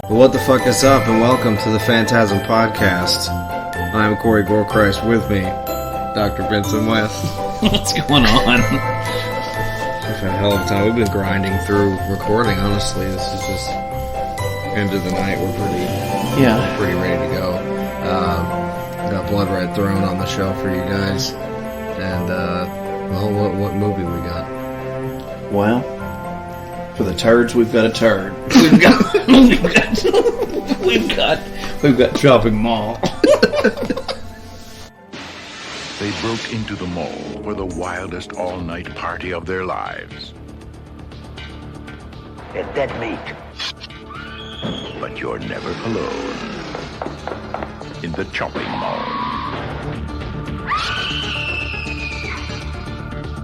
What the fuck is up, and welcome to the FANTASM Podcast. I'm Corey Gorechrist. With me, Dr. Benson West. What's going on? We've had a hell of a time. We've been grinding through recording, honestly. This is just end of the night. We're pretty ready to go. Got Blood Red Throne on the show for you guys. And, what movie we got? Well, for the turds, we've got a turd. We've got Shopping Mall. They broke into the mall for the wildest all-night party of their lives. It's dead meat. But you're never alone. In the Chopping Mall.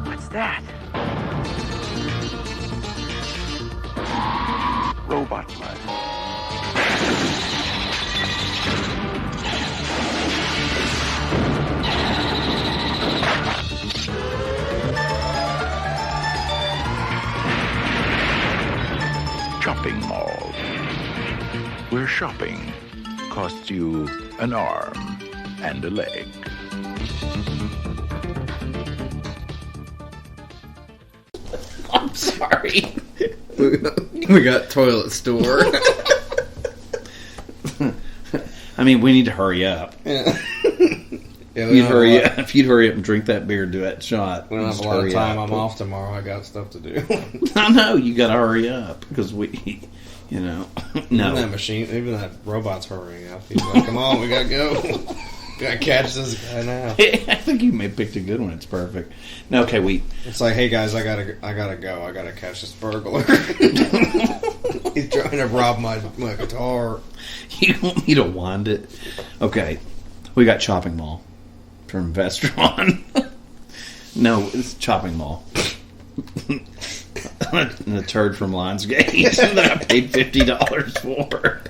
What's that? Robot blood. Chopping Mall. Where shopping costs you an arm and a leg. I'm sorry. We got Toilet Store. I mean, we need to hurry up. Yeah, You'd hurry up. If you'd hurry up and drink that beer, do that shot. We don't have a lot of time. I'm off tomorrow. I got stuff to do. I know, you gotta hurry up. Because we, no. Even that machine, even that robot's hurrying up. He's like, come on, we gotta go. Gotta catch this guy now. I think you may have picked a good one. It's perfect. No, okay, It's like, hey guys, I gotta go. I gotta catch this burglar. He's trying to rob my guitar. You want me to wind it? Okay, we got Chopping Mall from Vestron. No, it's Chopping Mall. And a turd from Lionsgate that I paid $50 for.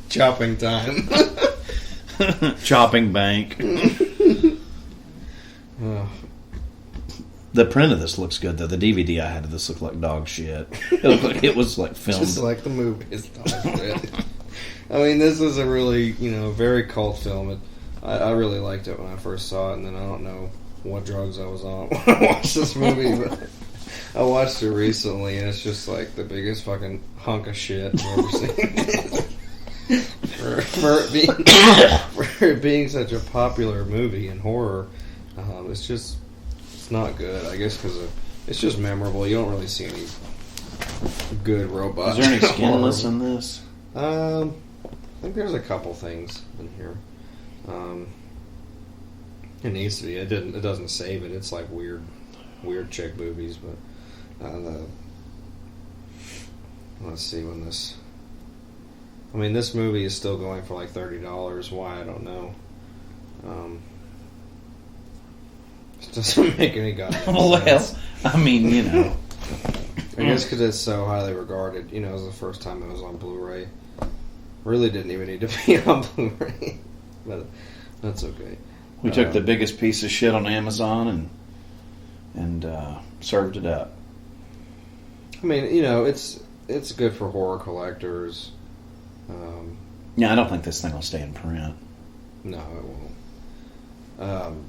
Chopping time. Chopping Bank. The print of this looks good, though. The DVD I had of this looked like dog shit. It looked like it was like filmed. Just like the movie. It's dog shit. I mean, this is a really, very cult film. I really liked it when I first saw it, and then I don't know what drugs I was on when I watched this movie, but I watched it recently, and it's just like the biggest fucking hunk of shit I've ever seen. for it being such a popular movie in horror, it's not good. I guess because it's just memorable. You don't really see any good robots. Is there any skinless in this? I think there's a couple things in here. It needs to be. It doesn't save it. It's like weird chick movies. But let's see when this. I mean, this movie is still going for like $30. Why, I don't know. It doesn't make any goddamn sense. I mean, I guess because it's so highly regarded. It was the first time it was on Blu-ray. Really didn't even need to be on Blu-ray. But that's okay. We took the biggest piece of shit on Amazon and served it up. I mean, it's good for horror collectors. Yeah, I don't think this thing will stay in print. No, it won't.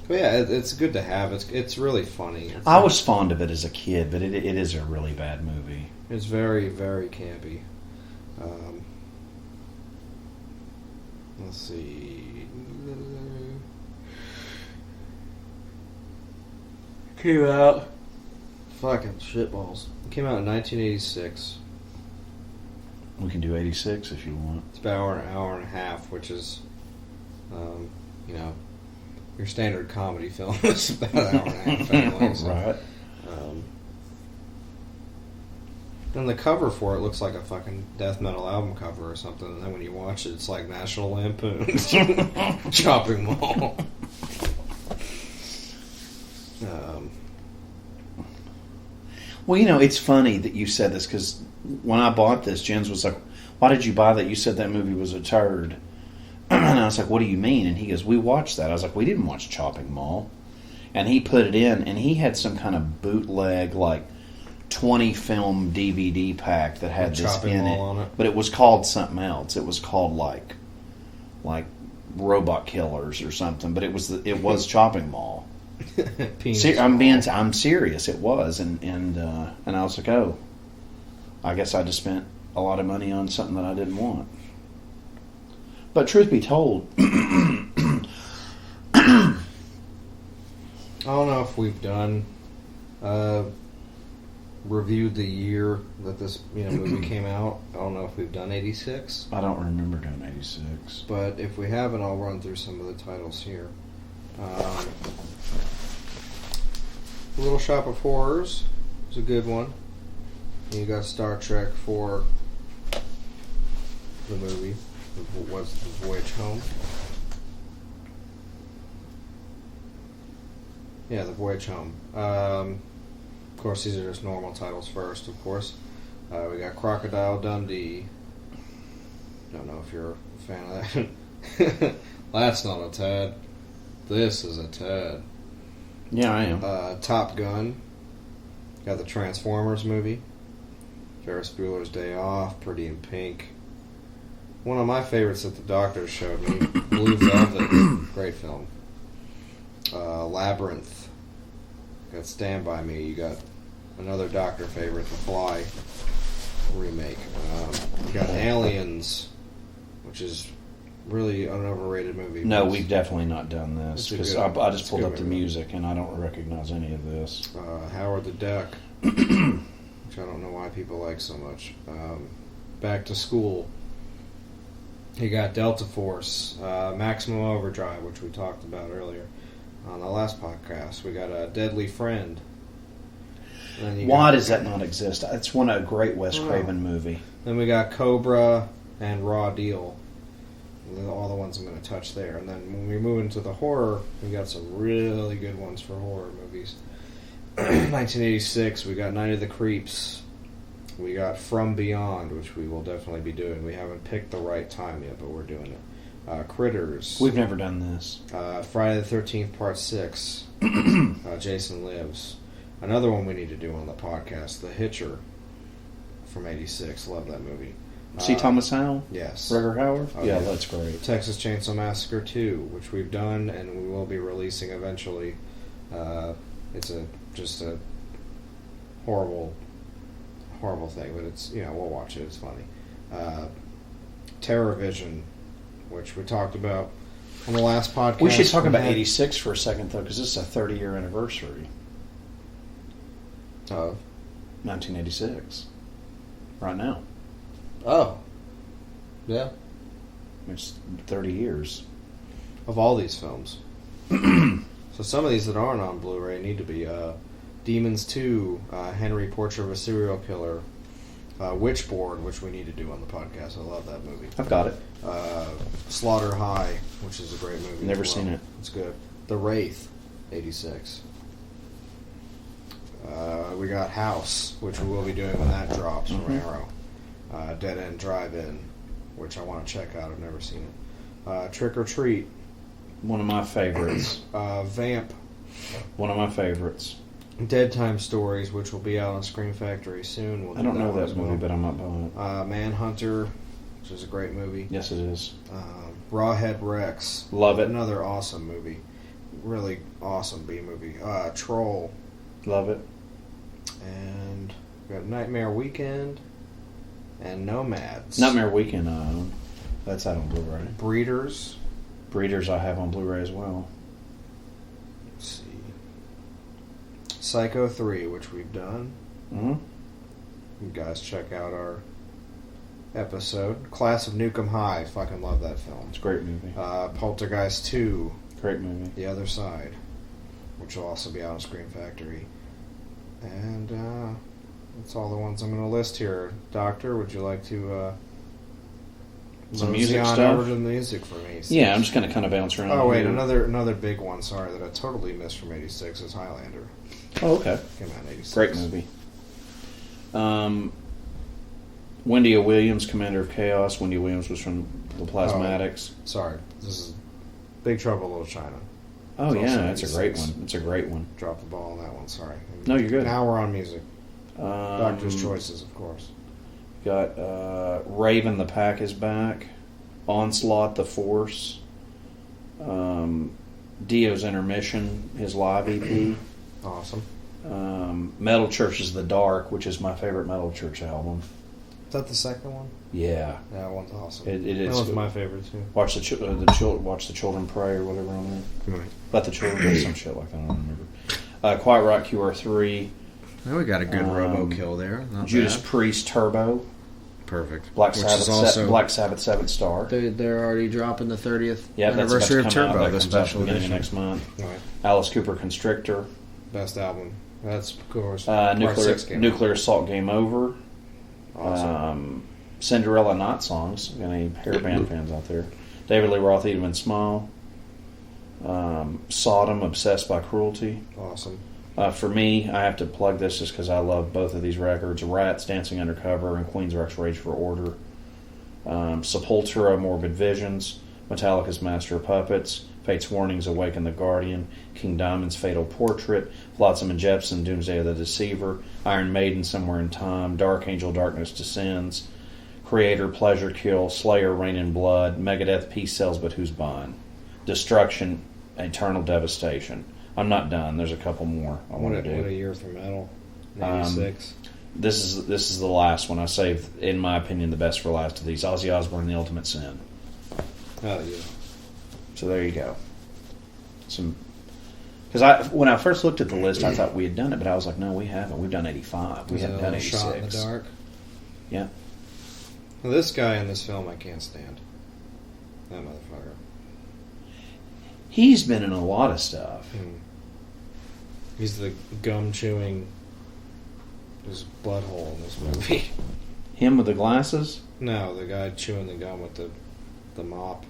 But yeah, it's good to have. It's really funny. I was fond of it as a kid, but it is a really bad movie. It's very, very campy. Let's see. Came out. Fucking shitballs. It came out in 1986. We can do 86 if you want. It's about an hour and a half, which is, your standard comedy film is about an hour and a half anyway. So, right. And the cover for it looks like a fucking death metal album cover or something, and then when you watch it, it's like National Lampoon's Chopping Mall. Well, it's funny that you said this, because when I bought this, Jens was like, why did you buy that? You said that movie was a turd. And I was like, what do you mean? And he goes, we watched that. I was like, we didn't watch Chopping Mall. And he put it in, and he had some kind of bootleg, like, 20 film DVD pack that had With this chopping in it. wall on it. But it was called something else. It was called like Robot Killers or something. But it was Chopping Mall. I'm serious. It was, and I was like, oh, I guess I just spent a lot of money on something that I didn't want. But truth be told, I don't know if we've done reviewed the year that this movie came out. I don't know if we've done 86. I don't remember doing 86. But if we haven't, I'll run through some of the titles here. Little Shop of Horrors is a good one. You got Star Trek for the movie. What's The Voyage Home? Yeah, The Voyage Home. Of course, these are just normal titles first, of course. We got Crocodile Dundee. Don't know if you're a fan of that. That's not a Tad. This is a Tad. Yeah, I am. Top Gun. Got the Transformers movie. Ferris Bueller's Day Off. Pretty in Pink. One of my favorites that the doctor showed me. Blue Velvet. Great film. Labyrinth. Got Stand By Me. You got another doctor favorite, The Fly remake. You got Aliens, which is really an overrated movie. No, we've definitely not done this because I just pulled up the movie. music and I don't recognize any of this. Howard the Duck, which I don't know why people like so much. Back to School. You got Delta Force, Maximum Overdrive, which we talked about earlier on the last podcast. We got a Deadly Friend. Why does that not exist? It's a great Wes Craven movie. Then we got Cobra and Raw Deal. All the ones I'm going to touch there. And then when we move into the horror, we got some really good ones for horror movies. 1986, we got Night of the Creeps. We got From Beyond, which we will definitely be doing. We haven't picked the right time yet, but we're doing it. Critters. We've never done this. Friday the 13th, Part 6. Jason Lives. Another one we need to do on the podcast, The Hitcher from 86. Love that movie. See Thomas Howell? Yes. Rutger Hauer? Oh, yeah, that's great. Texas Chainsaw Massacre 2, which we've done and we will be releasing eventually. It's just a horrible thing, but it's we'll watch it. It's funny. Terror Vision, which we talked about on the last podcast. We should talk about 86 for a second, though, because this is a 30-year anniversary of 1986. Right now. Oh. Yeah. It's 30 years. Of all these films. So some of these that aren't on Blu-ray need to be Demons 2, Henry, Portrait of a Serial Killer, Witchboard, which we need to do on the podcast. I love that movie. I've got it. Slaughter High, which is a great movie. Never seen it. It's good. The Wraith, 86. We got House, which we will be doing when that drops from Arrow. Dead End Drive-In, which I want to check out. I've never seen it. Trick or Treat. One of my favorites. Vamp. One of my favorites. Dead Time Stories, which will be out on Scream Factory soon. We'll I don't know that that movie, but I'm not buying it. Manhunter, which is a great movie. Yes, it is. Rawhead Rex. Love it. Another awesome movie. Really awesome B-movie. Troll. Love it. And we got Nightmare Weekend and Nomads. Nightmare Weekend, that's out on Blu-ray. Breeders. Breeders I have on Blu-ray as well. Let's see. Psycho 3, which we've done. Mm-hmm. You guys check out our episode. Class of Nukem High. Fucking love that film. It's a great movie. Poltergeist 2. Great movie. The Other Side, which will also be out on Scream Factory. And that's all the ones I'm going to list here. Doctor, would you like to some music on stuff? over to the music for me? Yeah, I'm just going to kind of bounce around. Oh, wait, here. another big one, sorry, that I totally missed from 86 is Highlander. Oh, okay. Came out in 86. Great movie. Wendy O. Williams, Commander of Chaos. Wendy Williams was from the Plasmatics. Sorry, this is Big Trouble in Little China. Oh, It's yeah, also it's a great 86. one. It's a great one. Dropped the ball on that one, sorry. No, you're good. Now we're on music. Doctor's Choices, of course. Got Raven the Pack is back. Onslaught the Force. Dio's Intermission, his live EP. Awesome. Metal Church is the Dark, which is my favorite Metal Church album. Is that the second one? Yeah. That one's awesome. It is. That was my favorite, too. Watch the children pray or whatever on there. Right. Let the children do some shit like that. I don't remember. Quiet Rock QR3. Well, we got a good Robo-Kill there. Not Judas bad. Priest Turbo. Perfect. Black Which Sabbath. is also, Black Sabbath 7th Star. they're already dropping the 30th Yeah, that's about anniversary to of come out. Turbo, That the comes out special beginning of edition. next month. Right. Alice Cooper Constrictor. Best album. That's, of course, part Nuclear 6 game. Nuclear Assault Game Over. Awesome. Cinderella Night Songs. Got any hairband fans out there? David Lee Roth, Even Smile. Sodom, Obsessed by Cruelty. Awesome. For me, I have to plug this just because I love both of these records. Rats, Dancing Undercover, and Queensrÿche's Rage for Order. Sepultura, Morbid Visions. Metallica's Master of Puppets. Fate's Warnings, Awaken the Guardian. King Diamond's Fatal Portrait. Flotsam and Jepsen, Doomsday of the Deceiver. Iron Maiden, Somewhere in Time. Dark Angel, Darkness Descends. Creator, Pleasure Kill. Slayer, Rain in Blood. Megadeth, Peace Sells But Who's Buying. Destruction, Eternal Devastation. I'm not done. There's a couple more I want to do. What a year for metal. 86. This is the last one. I saved, in my opinion, the best for last of these. Ozzy Osbourne, The Ultimate Sin. Oh, yeah. So there you go. Because when I first looked at the list, I thought we had done it, but I was like, no, we haven't. We've done 85. We haven't done 86. Shot in the Dark. Yeah. Well, this guy in this film I can't stand. That motherfucker. He's been in a lot of stuff. He's the gum chewing. There's blood hole in this movie. Him with the glasses? No, the guy chewing the gum with the mop.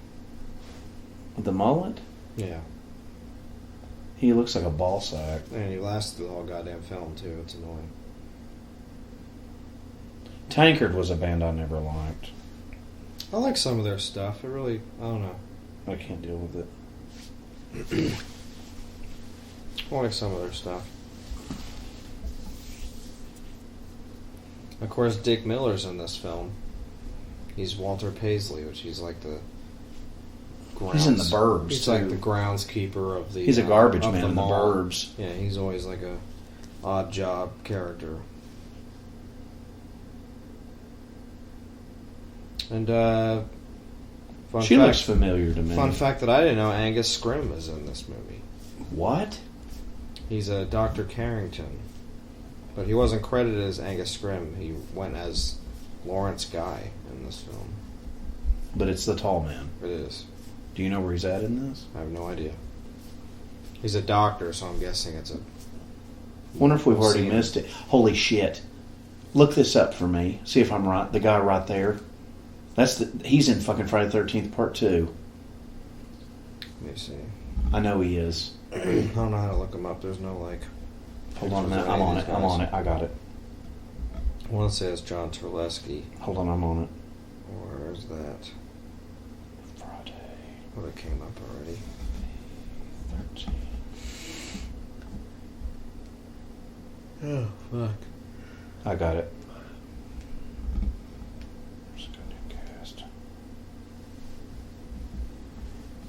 With the mullet? Yeah. He looks like a ball sack. And he lasted the whole goddamn film, too. It's annoying. Tankard was a band I never liked. I like some of their stuff. It really, I don't know. I can't deal with it. I like some of their stuff. Of course, Dick Miller's in this film. He's Walter Paisley, which he's like the grounds. He's in the Burbs, He's too. like the groundskeeper of the. He's a garbage of man in the mall. Burbs. Yeah, he's always like a odd job character. And She looks familiar to me. Fun fact that I didn't know: Angus Scrimm is in this movie. What? He's a Dr. Carrington, but he wasn't credited as Angus Scrimm. He went as Lawrence Guy in this film. But it's the tall man. It is. Do you know where he's at in this? I have no idea. He's a doctor, so I'm guessing it's a. Wonder if we've We'll already see. missed it. Holy shit! Look this up for me. See if I'm right. The guy right there. He's in fucking Friday the 13th Part 2. Let me see. I know he is. I don't know how to look him up. There's no like. Hold on a pictures minute. of I'm any on of it. these I'm guys. on it. I got it. I want to say it's John Terlesky. Hold on. I'm on it. Or is that? Friday Well, it came up already. 13th. Oh, fuck. I got it. Just go new cast.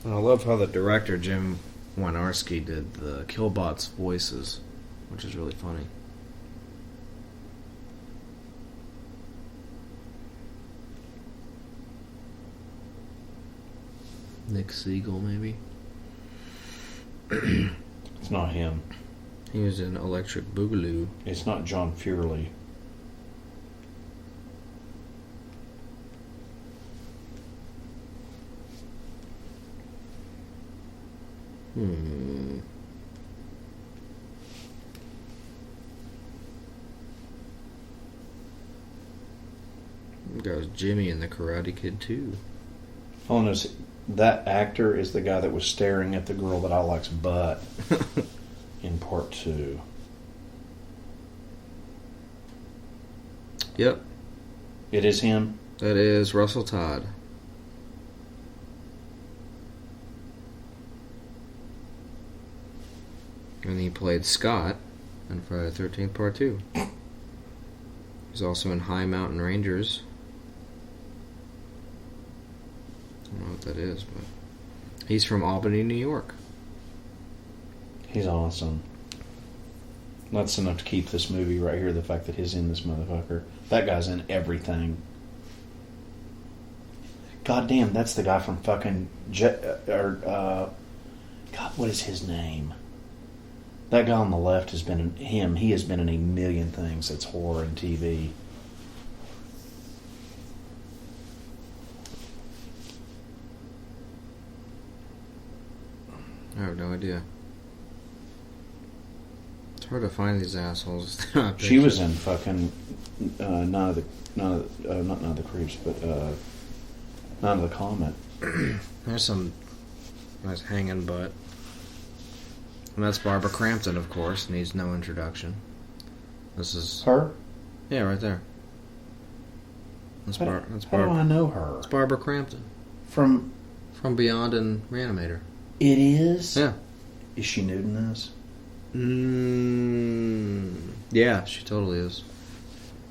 And I love how the director, Jim Wynorski, did the Killbot's voices, which is really funny. Nick Siegel, maybe? It's not him. He was in Electric Boogaloo. It's not John Furley. There was Jimmy in The Karate Kid, too. Oh, no, that actor is the guy that was staring at the girl that I like's butt in Part 2. Yep, It is him? that is Russell Todd. And he played Scott in Friday the 13th Part 2. He's also in High Mountain Rangers. I don't know what that is, but he's from Albany, New York. He's awesome. That's enough to keep this movie right here, the fact that he's in this motherfucker. That guy's in everything. God damn, that's the guy from fucking... God, what is his name? That guy on the left has been him. He has been in a million things that's horror and TV. I have no idea. It's hard to find these assholes. She was in fucking not the Creeps, but Night of the Comet. There's some nice hanging butt. And that's Barbara Crampton, of course. Needs no introduction. This is her. Yeah, right there. That's How Barbara. do I know her? It's Barbara Crampton From Beyond and Reanimator. It is? Yeah. Is she nude in this? Yeah, she totally is.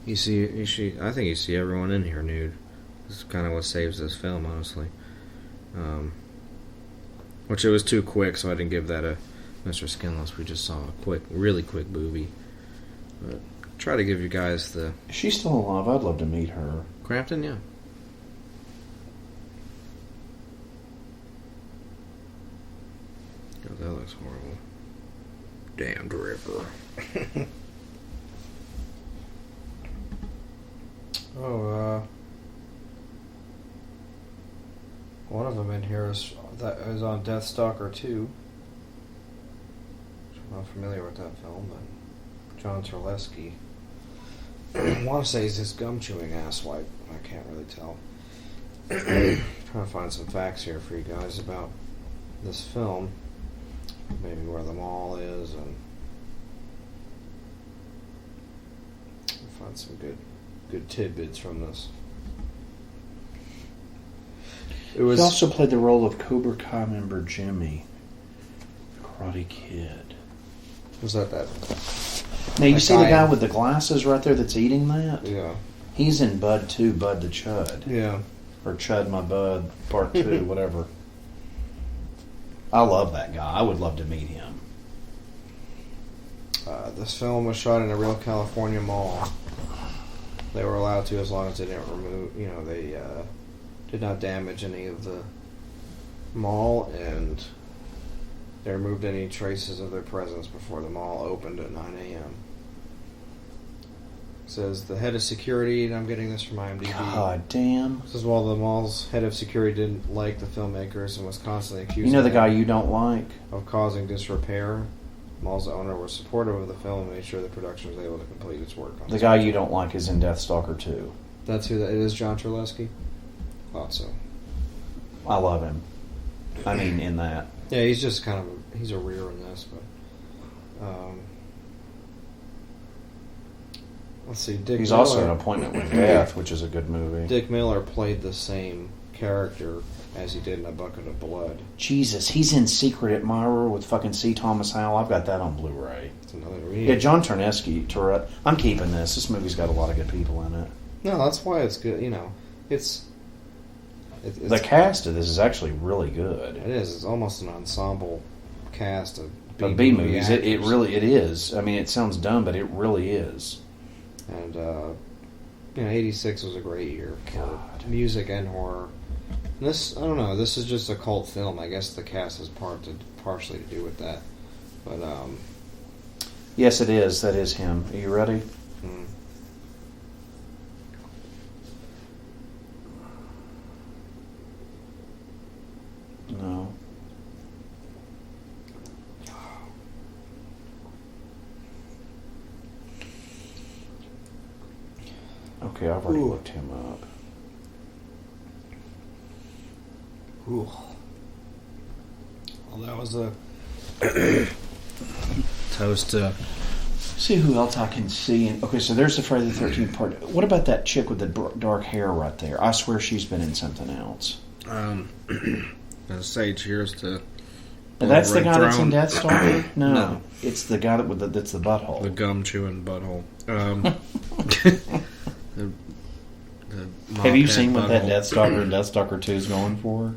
I think you see everyone in here nude. This is kind of what saves this film, honestly. Which it was too quick, so I didn't give that a Mr. Skinless. We just saw a really quick movie. But try to give you guys the... Is she still alive? I'd love to meet her. Crampton, yeah. God, that looks horrible. Damned Ripper. One of them in here is on Deathstalker 2. I'm not familiar with that film, but John Terlesky. I want to say he's this gum-chewing asswipe. I can't really tell. Trying to find some facts here for you guys about this film. Maybe where the mall is, and find some good tidbits from this. He also played the role of Cobra Kai member Jimmy, Karate Kid. Was that? Now you see the guy with the glasses right there that's eating that? Yeah. He's in Bud 2, Bud the Chud. Yeah. Or Chud My Bud, Part 2, whatever. I love that guy. I would love to meet him. This film was shot in a real California mall. They were allowed to, as long as they didn't remove, they did not damage any of the mall, and they removed any traces of their presence before the mall opened at 9 a.m. It says the head of security, and I'm getting this from IMDb. God damn. This is while the mall's head of security didn't like the filmmakers and was constantly accused the guy you don't like? Of causing disrepair. The mall's owner was supportive of the film and made sure the production was able to complete its work. The guy you don't like is in Deathstalker 2. That's who that is, John Terlesky? Thought so. I love him. I mean, in that. Yeah, he's just he's a rear in this, but let's see. He's also an Appointment with Death, which is a good movie. Dick Miller played the same character as he did in A Bucket of Blood. Jesus, he's in Secret Admirer with fucking C. Thomas Howell. I've got that on Blu-ray. That's another read. Yeah, John Terlesky. I'm keeping this. This movie's got a lot of good people in it. No, that's why it's good. It's the cast of this is actually really good. It is. It's almost an ensemble cast of B movies. It really is. I mean, it sounds dumb, but it really is. And 86 was a great year for music and horror. And this, I don't know. This is just a cult film. I guess the cast has partially to do with that. But yes, it is. That is him. Are you ready? No. Okay, I've already looked him up. Ooh. Well, that was a toast to... See who else I can see. Okay, so there's the Friday the 13th part. What about that chick with the dark hair right there? I swear she's been in something else. I'll say cheers to... And that's the guy that's in Deathstalker? No. It's the guy that's the butthole. The gum-chewing butthole. Have you seen what that Deathstalker and Deathstalker 2 is going for?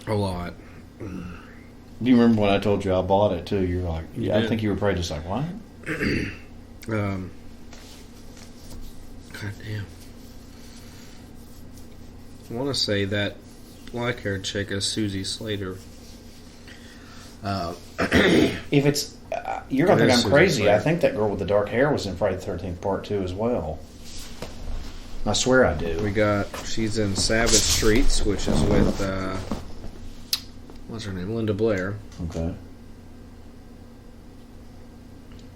A lot. Do you remember when I told you I bought it too? You're like, yeah, I think you were probably just like, what? God damn. I want to say that black-haired chick is Susie Slater. If it's, you're going to think I'm crazy. Slater. I think that girl with the dark hair was in Friday the 13th Part 2 as well. I swear I do. She's in Savage Streets, which is with, what's her name? Linda Blair. Okay.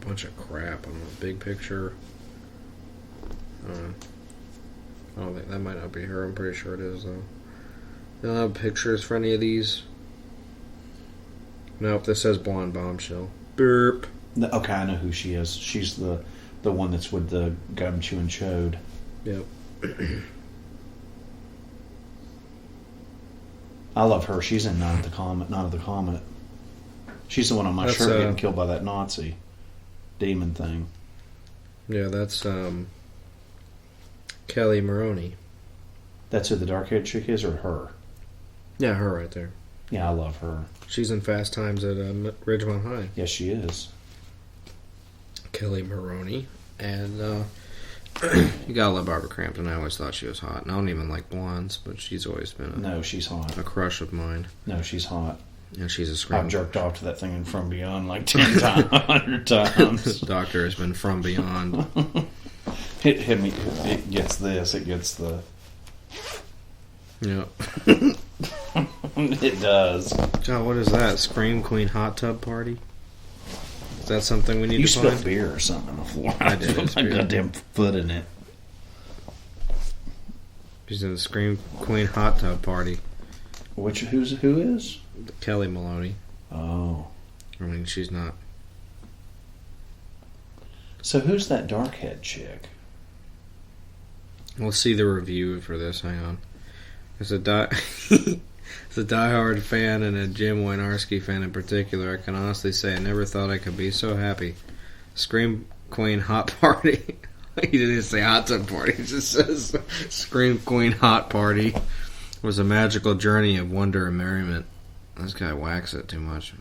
Bunch of crap. I don't know. Big Picture. I don't think that might not be her. I'm pretty sure it is, though. They don't have pictures for any of these. Nope, this says Blonde Bombshell. Burp. Okay, I know who she is. She's the one that's with the gum chewing chode. Yep. I love her. She's in Night of the Comet. She's the one on my That's, shirt getting killed by that Nazi demon thing. Yeah, that's Kelly Maroney. That's who the dark-haired chick is, or her? Yeah, her right there. Yeah, I love her. She's in Fast Times at Ridgemont High. Yes, she is. Kelly Maroney. And you gotta love Barbara Crampton. I always thought she was hot. And I don't even like blondes, but she's always been No, she's hot. a crush of mine. No, she's hot. And she's a scream. I've jerked off to that thing in From Beyond like 10 times, 100 times. This doctor has been from beyond. It hit me. It gets this. It gets the... Yep. It does. God, what is that? Scream Queen Hot Tub Party? Is that something we need You to spilled find? beer or something on the floor. I did. put my goddamn foot in it. She's in the Scream Queen Hot Tub Party. Who is? Kelly Maloney. Oh. I mean, she's not. So who's that dark-head chick? We'll see the review for this. Hang on. As a diehard fan and a Jim Wynorski fan in particular, I can honestly say I never thought I could be so happy. Scream Queen Hot Party. He didn't say Hot Tub Party. He just says Scream Queen Hot Party was a magical journey of wonder and merriment. This guy whacks it too much.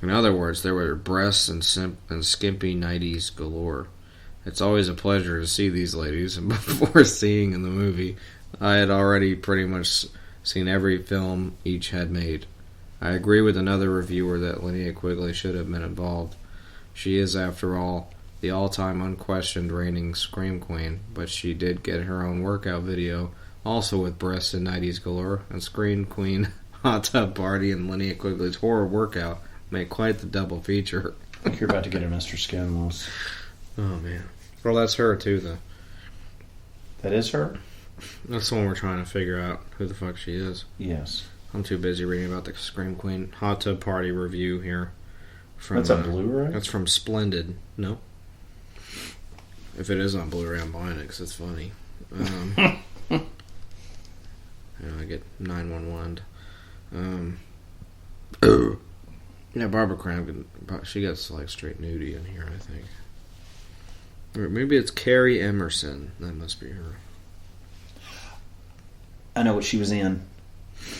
In other words, there were breasts and skimpy nighties galore. It's always a pleasure to see these ladies, and before seeing in the movie, I had already pretty much seen every film each had made. I agree with another reviewer that Linnea Quigley should have been involved. She is, after all, the all-time unquestioned reigning Scream Queen, but she did get her own workout video, also with breasts and nighties galore, and Scream Queen Hot Tub Party and Linnea Quigley's horror workout made quite the double feature. I think you're about to get a Mr. Skinless. Oh, man. Well, that's her, too, though. That is her? That's the one we're trying to figure out who the fuck she is. Yes. I'm too busy reading about the Scream Queen Hot Tub Party review here. That's a Blu-ray? That's from Splendid. No. If it is on Blu-ray, I'm buying it because it's funny. I get 911'd. Yeah, Barbara Crampton, she gets like straight nudie in here, I think. Or maybe it's Carrie Emerson. That must be her. I know what she was in.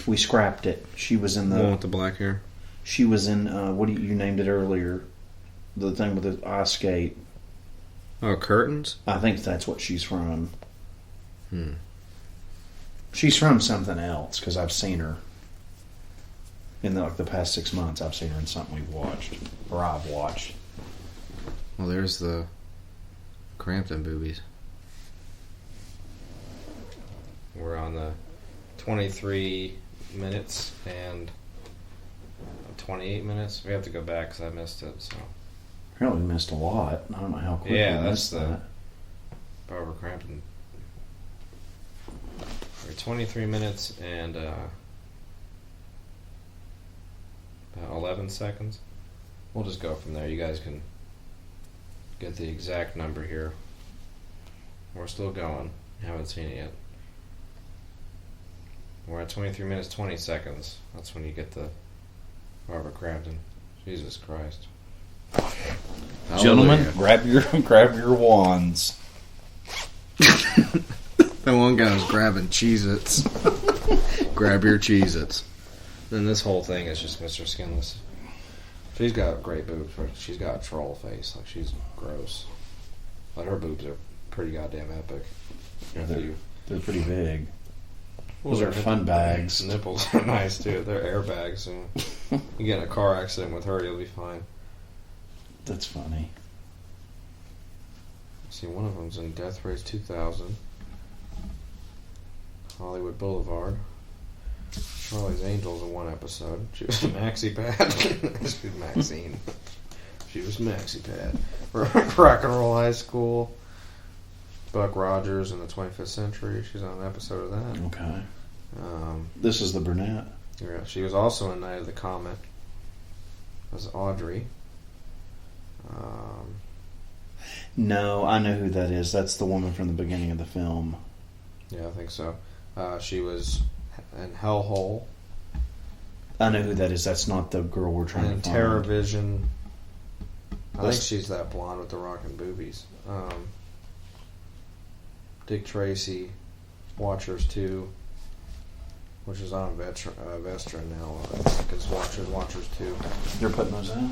We scrapped it. She was in the one with the black hair. She was in you named it earlier, the thing with the ice skate. Oh, Curtains? I think that's what she's from. She's from something else because I've seen her in the past 6 months. I've seen her in something we've watched or I've watched. Well, there's the Crampton boobies. We're on the 23 minutes and 28 minutes. We have to go back because I missed it. So Apparently we missed a lot. I don't know how quick we missed that. Barbara Crampton. We're 23 minutes and about 11 seconds. We'll just go from there. You guys can get the exact number here. We're still going. Haven't seen it yet. We're at 23 minutes, 20 seconds. That's when you get the Barbara Crampton. Jesus Christ. Gentlemen, grab your wands. That one guy was grabbing Cheez-Its. Grab your Cheez-Its. Then this whole thing is just Mr. Skinless. She's got great boobs, but she's got a troll face. Like, she's gross. But her boobs are pretty goddamn epic. Yeah, they're pretty big. Well, Those are fun bags. Nipples are nice, too. They're airbags. So you get in a car accident with her, you'll be fine. That's funny. See, one of them's in Death Race 2000. Hollywood Boulevard. Charlie's Angels in one episode. She was Maxie Pad. She was Maxine. She was Maxie Pad. Rock and Roll High School. Buck Rogers in the 25th Century. She's on an episode of that. Okay. This is the brunette. Yeah, she was also in Night of the Comet. As Audrey. No, I know who that is. That's the woman from the beginning of the film. Yeah, I think so. She was in Hellhole. I know who that is. That's not the girl we're trying And to find. TerraVision. I think she's that blonde with the rockin' boobies. Dick Tracy, Watchers 2, which is on Vestra now. I think it's Watchers 2. You're putting those out?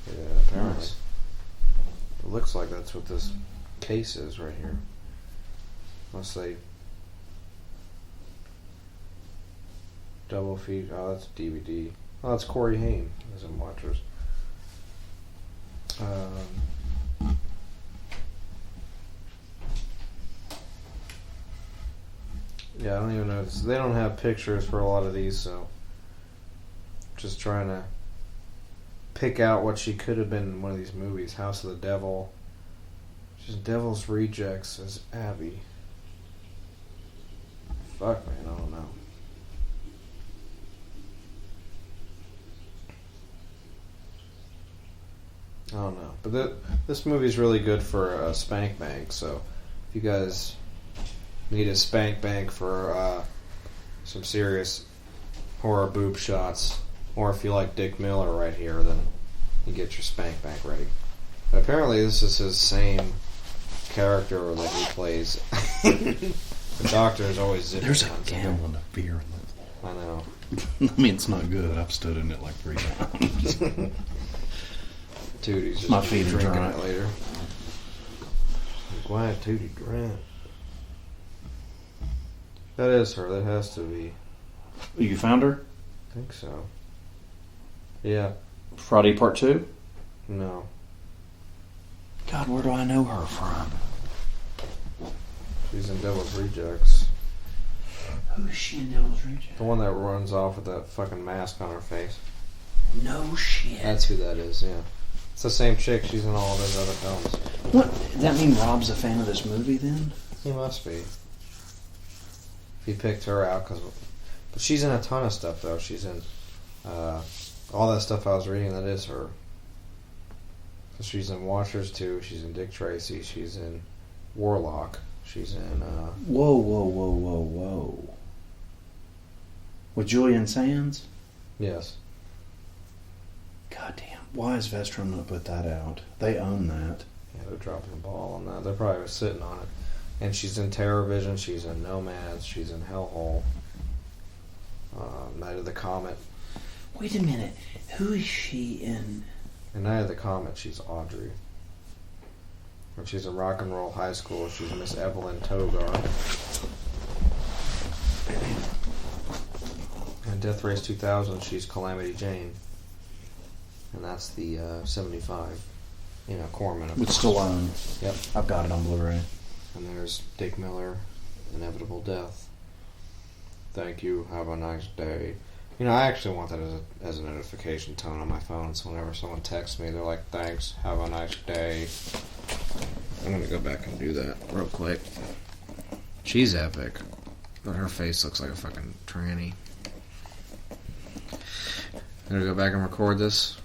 Yeah, apparently. Nice. It looks like that's what this case is right here. Unless they double feed. Oh, that's DVD. Oh, that's Corey Haim as in Watchers. Yeah, I don't even know. They don't have pictures for a lot of these, so just trying to pick out what she could have been in one of these movies. House of the Devil. She's Devil's Rejects as Abby. Fuck, man, I don't know. I don't know. But this movie's really good for Spank Bank, so if you guys need a Spank Bank for some serious horror boob shots, or if you like Dick Miller right here, then you get your Spank Bank ready. But apparently this is his same character that he plays. The doctor is always zipping. There's a on something. gallon of beer in I know. I mean, it's not good. I've stood in it like 3 times. Tootie's just My feet are drinking dry. it later. Why Tootie Grant? That is her. That has to be. You found her? I think so. Yeah. Friday Part 2? No. God, where do I know her from? She's in Devil's Rejects. Who is she in Devil's Rejects? The one that runs off with that fucking mask on her face. No shit. That's who that is, yeah. It's the same chick. She's in all those other films. What? Does that mean Rob's a fan of this movie then? He must be. He picked her out because... But she's in a ton of stuff, though. She's in... all that stuff I was reading, that is her. So she's in Watchers 2. She's in Dick Tracy. She's in Warlock. She's in... Whoa, whoa, whoa, whoa, whoa. With Julian Sands? Yes. Goddamn. Why is Vestron not put that out? They own that. Yeah, they're dropping the ball on that. They're probably sitting on it. And she's in TerraVision. She's in Nomads. She's in Hellhole. Night of the Comet. Wait a minute. Who is she in? In Night of the Comet, she's Audrey. When she's in Rock and Roll High School, she's Miss Evelyn Togar. In Death Race 2000, she's Calamity Jane. And that's the 75. You know, Corman. With Stallone. Yep. I've got it on Blu-ray. And there's Dick Miller, Inevitable Death. Thank you, have a nice day. You know, I actually want that as a notification tone on my phone, so whenever someone texts me, they're like, thanks, have a nice day. I'm going to go back and do that real quick. She's epic, but her face looks like a fucking tranny. I'm going to go back and record this.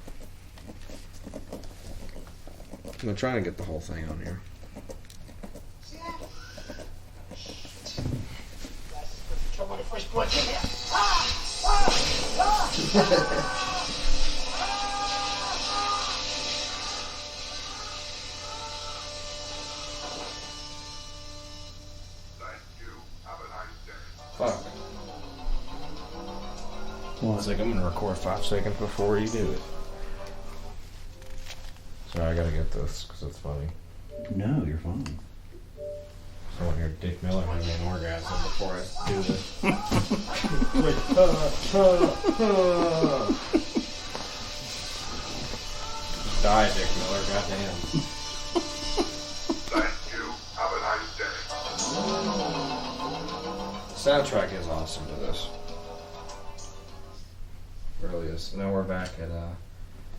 I'm going to try and get the whole thing on here. Thank you. Fuck. What? It's like I'm gonna record 5 seconds before you do it. Sorry, I gotta get this because it's funny. No, you're fine. I want to hear Dick Miller having an orgasm before I do this. Die, Dick Miller, goddamn. Thank you. Have a nice day. The soundtrack is awesome to this. It really is. Now we're back at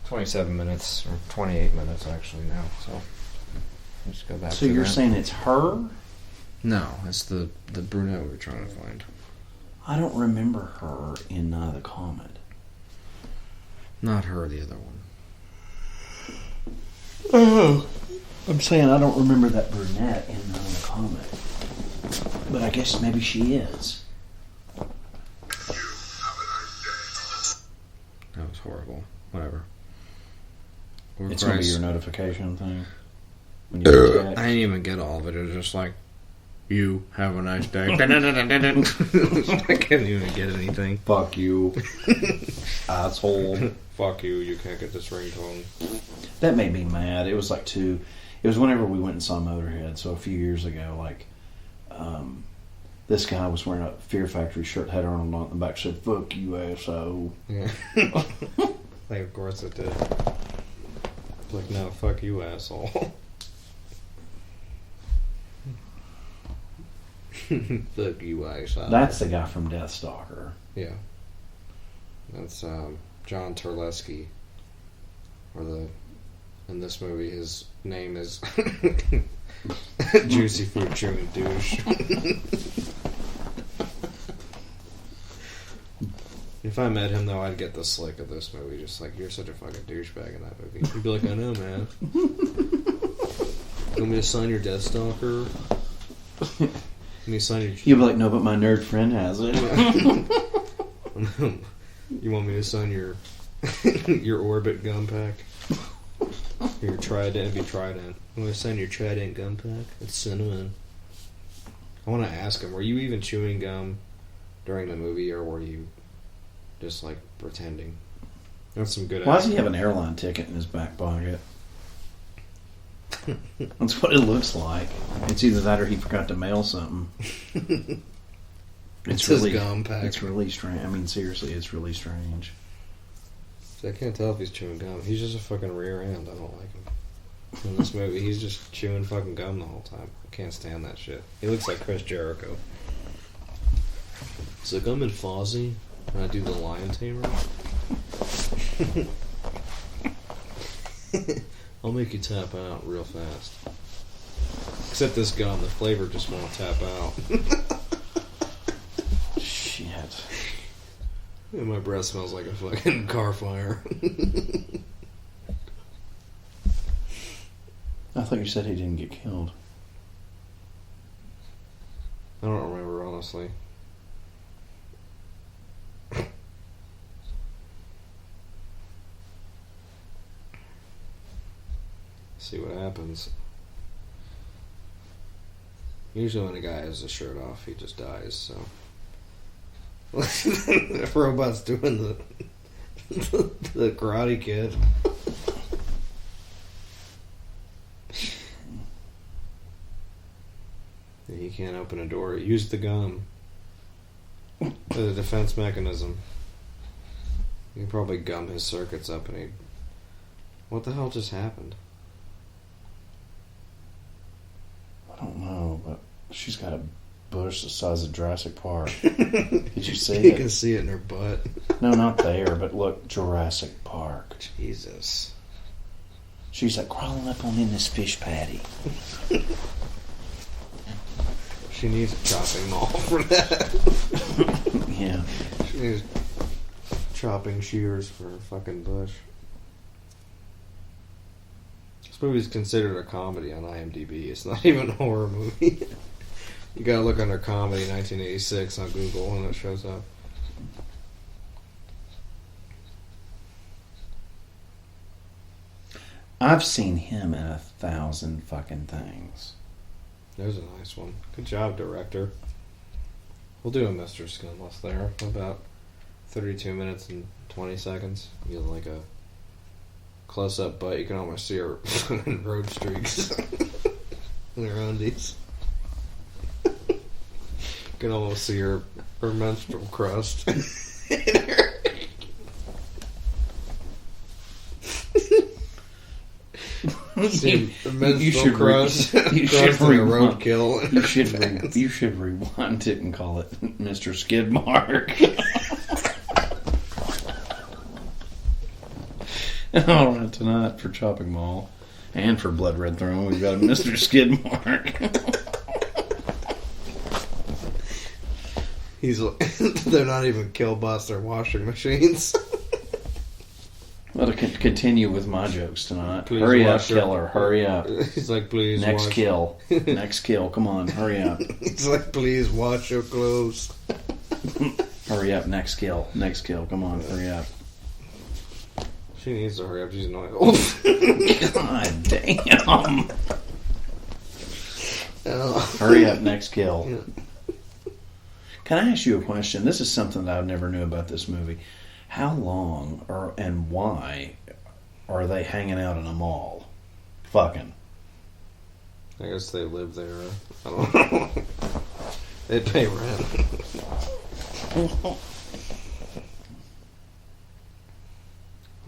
27 minutes, or 28 minutes actually now, so let's go back So to you're that. saying it's her? No, it's the brunette we were trying to find. I don't remember her in the Comet. Not her, the other one. Oh, I'm saying I don't remember that brunette in the Comet. But I guess maybe she is. That was horrible. Whatever. It's going to be your notification thing. When you I text. didn't even get all of it. It was just like, you have a nice day. I can't even get anything. Fuck you, asshole. Fuck you, you can't get this ringtone. That made me mad. It was like it was whenever we went and saw Motorhead, so a few years ago, like, this guy was wearing a Fear Factory shirt, had Arnold on the back, said, fuck you, asshole. Yeah. Like, of course it did. Like, no, fuck you, asshole. Fuck you, asshole. That's the guy from Deathstalker. Yeah. That's John Terlesky. In this movie, his name is Juicy Fruit Chewing Douche. If I met him, though, I'd get the slick of this movie. Just like, you're such a fucking douchebag in that movie. He'd be like, I know, man. You want me to sign your Deathstalker? Let me sign your... You'll be like, no, but my nerd friend has it. You want me to sign your your Orbit gum pack? Your Trident? It'd be Trident. You want to sign your Trident gum pack? It's cinnamon. I want to ask him, were you even chewing gum during the movie, or were you just, like, pretending? That's some good Why does he have an airline ticket in his back pocket? That's what it looks like. It's either that or he forgot to mail something. It's his gum pack. It's really strange. I mean, seriously, it's really strange. I can't tell if he's chewing gum. He's just a fucking rear end. I don't like him. In this movie, he's just chewing fucking gum the whole time. I can't stand that shit. He looks like Chris Jericho. He's like, I'm in Fozzy, and I do the Lion Tamer. I'll make you tap out real fast. Except this gum, the flavor just won't tap out. Shit. And my breath smells like a fucking car fire. I thought you said he didn't get killed. I don't remember, honestly. See what happens. Usually when a guy has his shirt off, he just dies, so... If Robot's doing the Karate Kid. He can't open a door. Use the gum. As a defense mechanism. You can probably gum his circuits up and he... What the hell just happened? I don't know, but she's got a bush the size of Jurassic Park. Did you see You it? can see it in her butt. No, not there, but look, Jurassic Park. Jesus. She's like crawling up on in this fish patty. She needs a chopping mall for that. Yeah. She needs chopping shears for a fucking bush. This movie's considered a comedy on IMDb. It's not even a horror movie. You gotta look under comedy 1986 on Google and it shows up. I've seen him in 1,000 fucking things. There's a nice one. Good job, director. We'll do a Mr. Skinless there. About 32 minutes and 20 seconds. You get like a close-up butt. You can almost see her road streaks in her undies. You can almost see her menstrual crust. See the menstrual crust. You should rewind. Roadkill. You should rewind it and call it Mr. Skidmark. All right, tonight for Chopping Mall and for Blood Red Throne, we've got Mr. Skidmark. They're not even killbots, they're washing machines. Well, to continue with my jokes tonight. Please hurry up, wash her. killer. Hurry up. He's like, please Next wash. kill. Next kill. Come on, hurry up. He's like, please wash your clothes. Hurry up. Next kill. Next kill. Come on, hurry up. She needs to hurry up. She's annoying. God damn. Oh. Hurry up. Next kill. Yeah. Can I ask you a question? This is something that I never knew about this movie. How long and why are they hanging out in a mall? Fucking. I guess they live there. I don't know. They pay rent.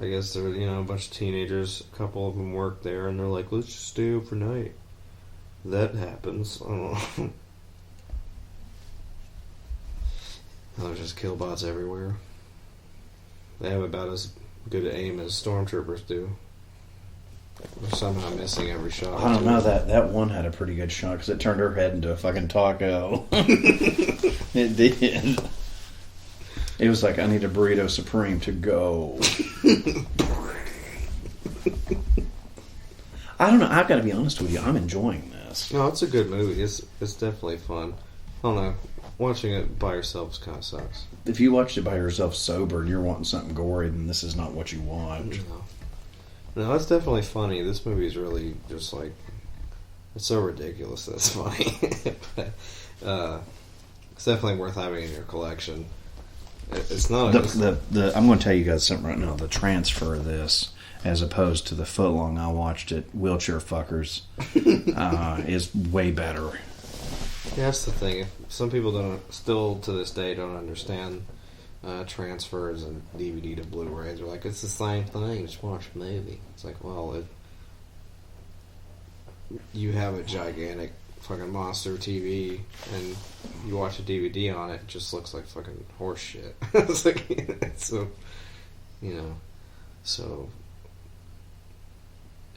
I guess there were, a bunch of teenagers. A couple of them work there, and they're like, let's just stay overnight. That happens. I don't know. There's just killbots everywhere. They have about as good aim as stormtroopers do. They're somehow missing every shot. I don't know, that one had a pretty good shot because it turned her head into a fucking taco. It did. It was like, I need a burrito supreme to go. I don't know. I've got to be honest with you. I'm enjoying this. No, it's a good movie. It's definitely fun. I don't know. Watching it by yourself kind of sucks. If you watched it by yourself sober and you're wanting something gory, then this is not what you want. No, it's definitely funny. This movie is really just like, it's so ridiculous that it's funny. But, it's definitely worth having in your collection. It's not. I'm going to tell you guys something right now. The transfer of this, as opposed to the footlong I watched it, Wheelchair Fuckers, is way better. Yeah, that's the thing. Some people still to this day don't understand transfers and DVD to Blu-ray. They're like, it's the same thing. Just watch a movie. It's like, well, you have a gigantic fucking monster TV and you watch a DVD on it, it just looks like fucking horse shit. It's like, so, so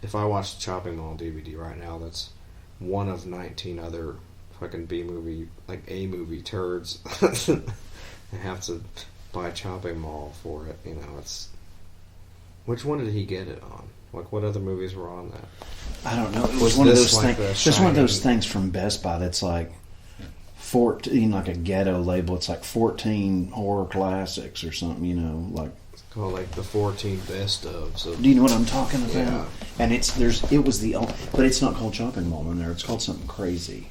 if I watch the Chopping Mall DVD right now, that's one of 19 other fucking B-movie, like A-movie turds. I have to buy Chopping Mall for it, it's... Which one did he get it on? Like, what other movies were on that? I don't know. It was one of those like things. It's one of those things from Best Buy that's like 14, like a ghetto label. It's like 14 horror classics or something. Like it's called like the 14 best of. So do you know what I'm talking about? Yeah. And but it's not called Chopping Mall in there. It's called something crazy.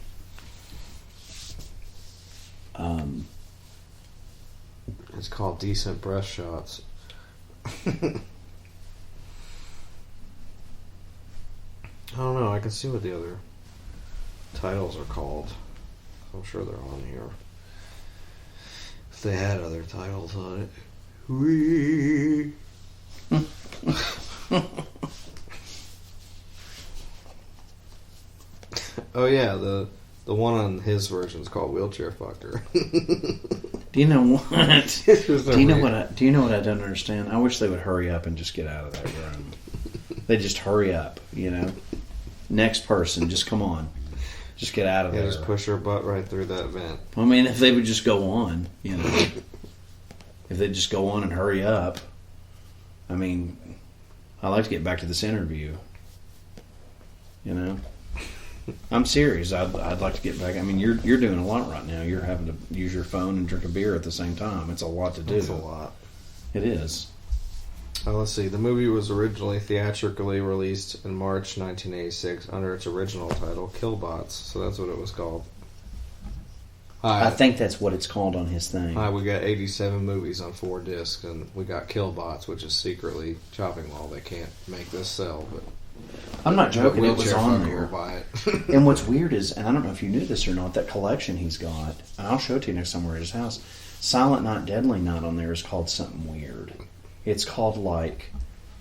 It's called Decent Breast Shots. I don't know. I can see what the other titles are called. I'm sure they're on here. If they had other titles on it. Whee! Oh yeah, the one on his version is called Wheelchair Fucker. Do you know what? Do you know what I don't understand? I wish they would hurry up and just get out of that room. They just hurry up, Next person, just come on. Just get out of there. Just push her butt right through that vent. I mean, if they would just go on, If they just go on and hurry up. I mean, I like to get back to this interview. I'm serious. I'd like to get back. I mean, you're doing a lot right now. You're having to use your phone and drink a beer at the same time. It's a lot to do. It's a lot. It is. Let's see. The movie was originally theatrically released in March 1986 under its original title, Killbots. So that's what it was called. I think that's what it's called on his thing. We got 87 movies on 4 discs, and we got Killbots, which is secretly chopping mall. They can't make this sell, but I'm not joking. It was wheelchair on fucker there. will buy it. And what's weird is, and I don't know if you knew this or not, that collection he's got, and I'll show it to you next time we're at his house. Silent Night, Deadly Night on there is called something weird. It's called like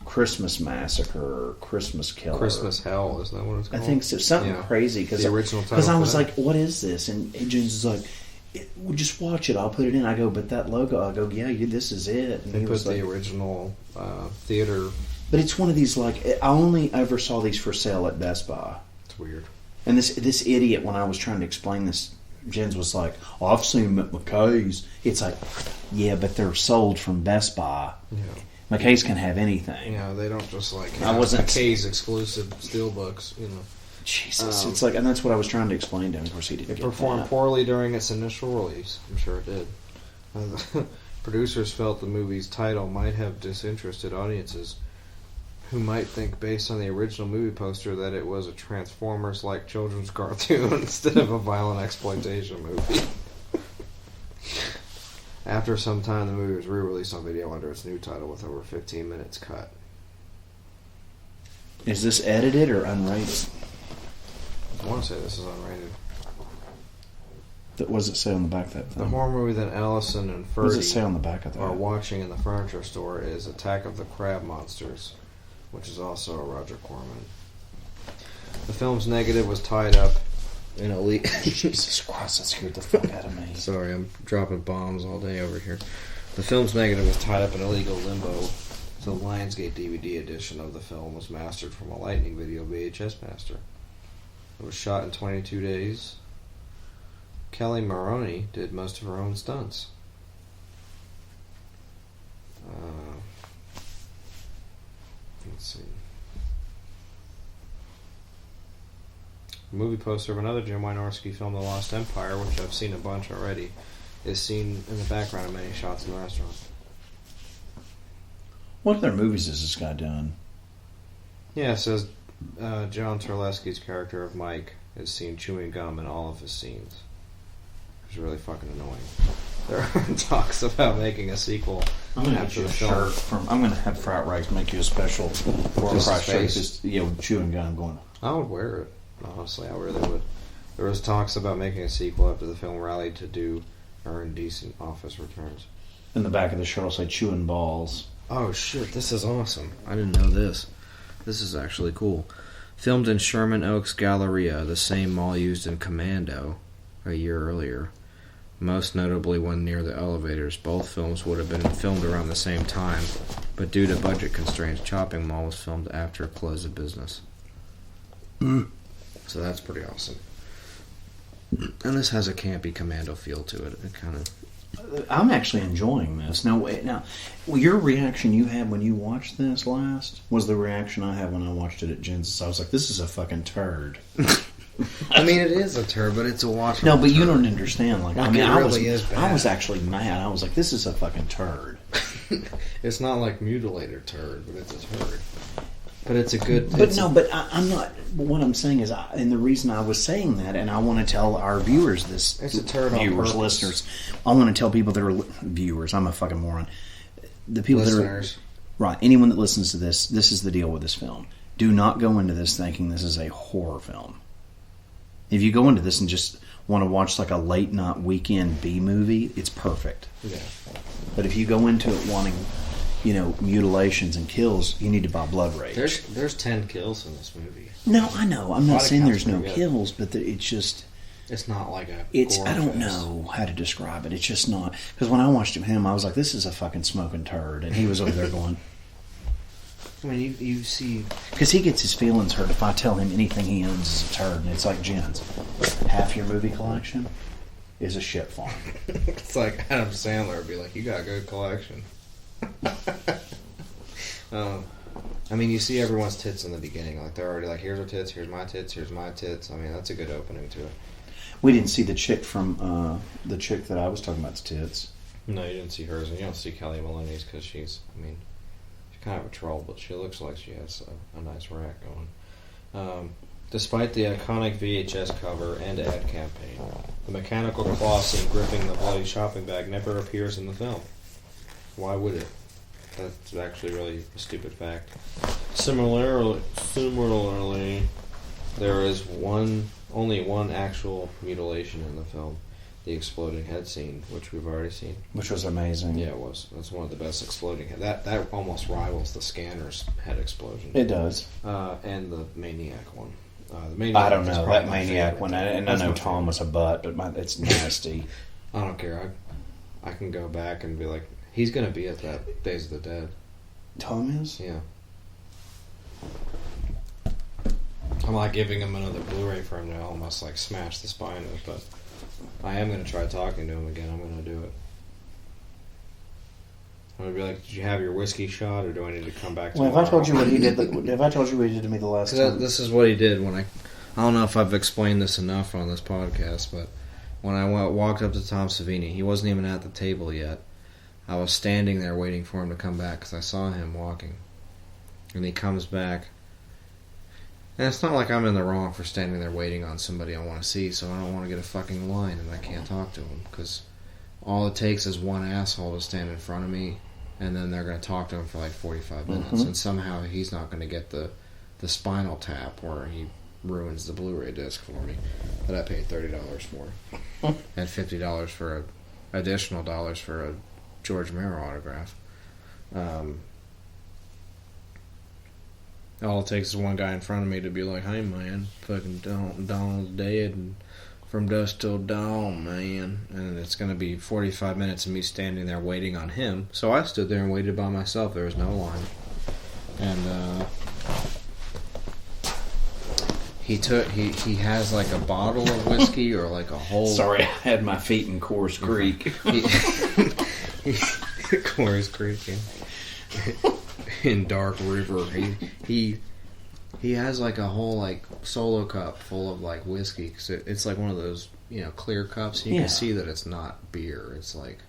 Christmas Massacre or Christmas Killer. Christmas Hell, isn't that what it's I called? think so. Something Yeah. crazy. The original title Because I for was that. like, what is this? And James is like, well, just watch it. I'll put it in. I go, but that logo. I go, yeah, this is it. And They he put was the like, original theater. but it's one of these like, I only ever saw these for sale at Best Buy. It's weird. And this idiot, when I was trying to explain this, Jens was like, oh, I've seen them at McKay's. It's like, yeah, but they're sold from Best Buy. Yeah. McKay's can have anything. Yeah, they don't just like I have wasn't- McKay's exclusive steelbooks, you know. Jesus. It's like, and that's what I was trying to explain to him. Of course, he didn't It get performed that. poorly during its initial release. I'm sure it did. Producers felt the movie's title might have disinterested audiences who might think, based on the original movie poster, that it was a Transformers-like children's cartoon instead of a violent exploitation movie. After some time, the movie was re-released on video under its new title with over 15 minutes cut. Is this edited or unrated? I want to say this is unrated. What does it say on the back of that The thing? horror movie that Ellison and What does it Ferdy say on the back of that? are watching in the furniture store is Attack of the Crab Monsters, which is also a Roger Corman. The film's negative was tied up in a leak. Jesus Christ, that scared the fuck out of me. Sorry, I'm dropping bombs all day over here. The film's negative was tied up in illegal limbo. The Lionsgate DVD edition of the film was mastered from a Lightning Video VHS master. It was shot in 22 days. Kelly Maroney did most of her own stunts. Let's see. The movie poster of another Jim Wynorski film, The Lost Empire, which I've seen a bunch already, is seen in the background of many shots in the restaurant. What other movies has this guy done? Yeah, it says John Terlesky's character of Mike is seen chewing gum in all of his scenes. It's really fucking annoying. There are talks about making a sequel I'm gonna get after you a the film. shirt from. I'm gonna have Fright Rice make you a special four Just fry his shirt. face? Just with chewing gum going. I would wear it. Honestly, I really would. There was talks about making a sequel after the film rallied to earn decent office returns. In the back of the shirt, I'll say chewing balls. Oh shit, this is awesome. I didn't know this. This is actually cool. Filmed in Sherman Oaks Galleria, the same mall used in Commando a year earlier. Most notably when near the elevators. Both films would have been filmed around the same time, but due to budget constraints, Chopping Mall was filmed after close of business. So that's pretty awesome. And this has a campy Commando feel to it. It kind of... I'm actually enjoying this. Now, your reaction you had when you watched this last was the reaction I had when I watched it at Jen's. I was like, "This is a fucking turd." I mean, it is a turd, but it's a watchable No, but you turd. don't understand. Like, I Like, mean, it I really is bad. was actually mad. I was like, "This is a fucking turd." It's not like Mutilator turd, but it's a turd. But it's a good... But it's no, but I'm not. But what I'm saying is, and the reason I was saying that, and I want to tell our viewers this, It's a turd on viewers, purpose. listeners, I want to tell people that are viewers. I'm a fucking moron. The people Listeners. that are right. Anyone that listens to this, this is the deal with this film. Do not go into this thinking this is a horror film. If you go into this and just want to watch like a late night weekend B movie, it's perfect. Yeah. But if you go into it wanting, mutilations and kills, you need to buy Blood Rage. There's 10 kills in this movie. No, I know. I'm not Body saying count's there's no pretty good. kills, but it's just, It's not like a gore I don't fest. know how to describe it. It's just not. Because when I watched him, I was like, this is a fucking smoking turd. And he was over there going, I mean, you see... because he gets his feelings hurt if I tell him anything he owns is a turd. And it's like Jen's. Half your movie collection is a shit farm. It's like Adam Sandler would be like, you got a good collection. I mean, you see everyone's tits in the beginning. Like, they're already like, here's her tits, here's my tits, here's my tits. I mean, that's a good opening to it. We didn't see the chick from, the chick that I was talking about's tits. No, you didn't see hers, and you don't see Kelly Maloney's because she's kind of a troll, but she looks like she has a nice rack going. Despite the iconic VHS cover and ad campaign, the mechanical claw scene gripping the bloody shopping bag never appears in the film. Why would it? That's actually really a stupid fact. Similarly, there is only one actual mutilation in the film, the exploding head scene, which we've already seen. Which was amazing. Yeah, it was. That's one of the best exploding head. That almost rivals the Scanner's head explosion. It does. And the Maniac one. The Maniac I don't is know probably that my Maniac favorite. one, and I know Tom was a butt, but it's nasty. I don't care. I can go back and be like, he's gonna be at that Days of the Dead. Tom is? Yeah. I'm not giving him another Blu-ray for him to almost like smash the spine with, but I am gonna try talking to him again. I'm gonna do it. I'm gonna be like, did you have your whiskey shot, or do I need to come back Well, tomorrow? have I told you what he did? Have I told you what he did to me the last time? This is what he did when I don't know if I've explained this enough on this podcast, but when I walked up to Tom Savini, he wasn't even at the table yet. I was standing there waiting for him to come back because I saw him walking. And he comes back. And it's not like I'm in the wrong for standing there waiting on somebody I want to see, so I don't want to get a fucking line and I can't talk to him. Because all it takes is one asshole to stand in front of me, and then they're going to talk to him for like 45 minutes. Mm-hmm. And somehow he's not going to get the spinal tap where he ruins the Blu-ray disc for me that I paid $30 for. And $50 for additional dollars for a George Romero autograph. All it takes is one guy in front of me to be like, "Hey man, fucking Donald's dead, and from dusk till dawn, man." And it's going to be 45 minutes of me standing there waiting on him. So I stood there and waited by myself. There was no line. And he has like a bottle of whiskey or like a whole... Sorry, I had my feet in Coors Creek. Coors Creek in Dark River. He has like a whole like solo cup full of like whiskey, because it's like one of those, you know, clear cups. And you can see that it's not beer. It's like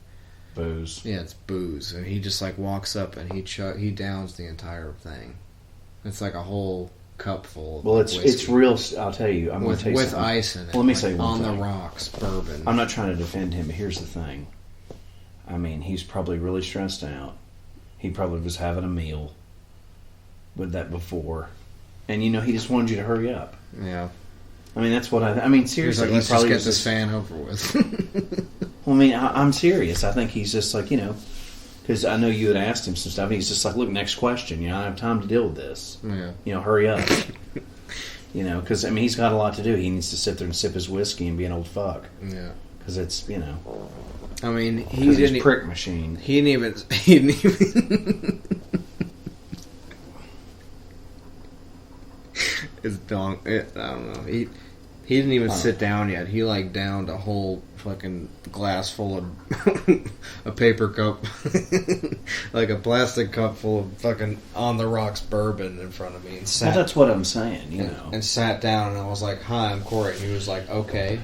Booze. Yeah, it's booze. And he just like walks up and he downs the entire thing. It's like a whole cup full of Well, it's real. I'll tell you. I'm going to tell you with something. ice in it. Let me like say one on thing. the rocks, bourbon. I'm not trying to defend him, but here's the thing. I mean, he's probably really stressed out. He probably was having a meal with that before. And, you know, he just wanted you to hurry up. Yeah. I mean, that's what I mean, seriously. He's like, let's he probably just get was this fan over with. Well, I mean, I'm serious. I think he's just like, you know, because I know you had asked him some stuff. And he's just like, look, next question. You know, I don't have time to deal with this. Yeah. You know, hurry up. You know, because, I mean, he's got a lot to do. He needs to sit there and sip his whiskey and be an old fuck. Yeah. Because it's, you know. I mean, he He's didn't prick machine. He didn't even. It's dong. I don't know. He didn't even sit down yet. He like downed a whole fucking glass full of a paper cup, like a plastic cup full of fucking on the rocks bourbon in front of me, and sat. Well, that's what I'm saying. You know. And sat down, and I was like, "Hi, I'm Corey." And he was like, "Okay."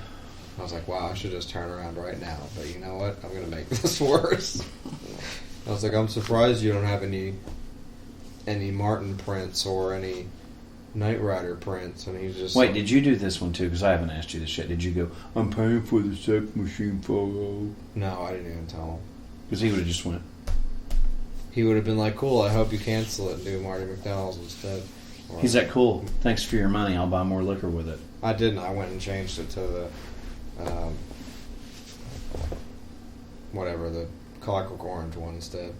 I was like, wow, I should just turn around right now. But you know what? I'm going to make this worse. I was like, I'm surprised you don't have any Martin prints or any Knight Rider prints. And he's just... Wait, did you do this one too? Because I haven't asked you this yet. Did you go, I'm paying for the sex machine photo? No, I didn't even tell him. Because he would have just went... He would have been like, cool, I hope you cancel it and do Marty McDowell's instead. Or, He's that cool. Thanks for your money. I'll buy more liquor with it. I didn't. I went and changed it to the... whatever, the Clockwork Orange one instead.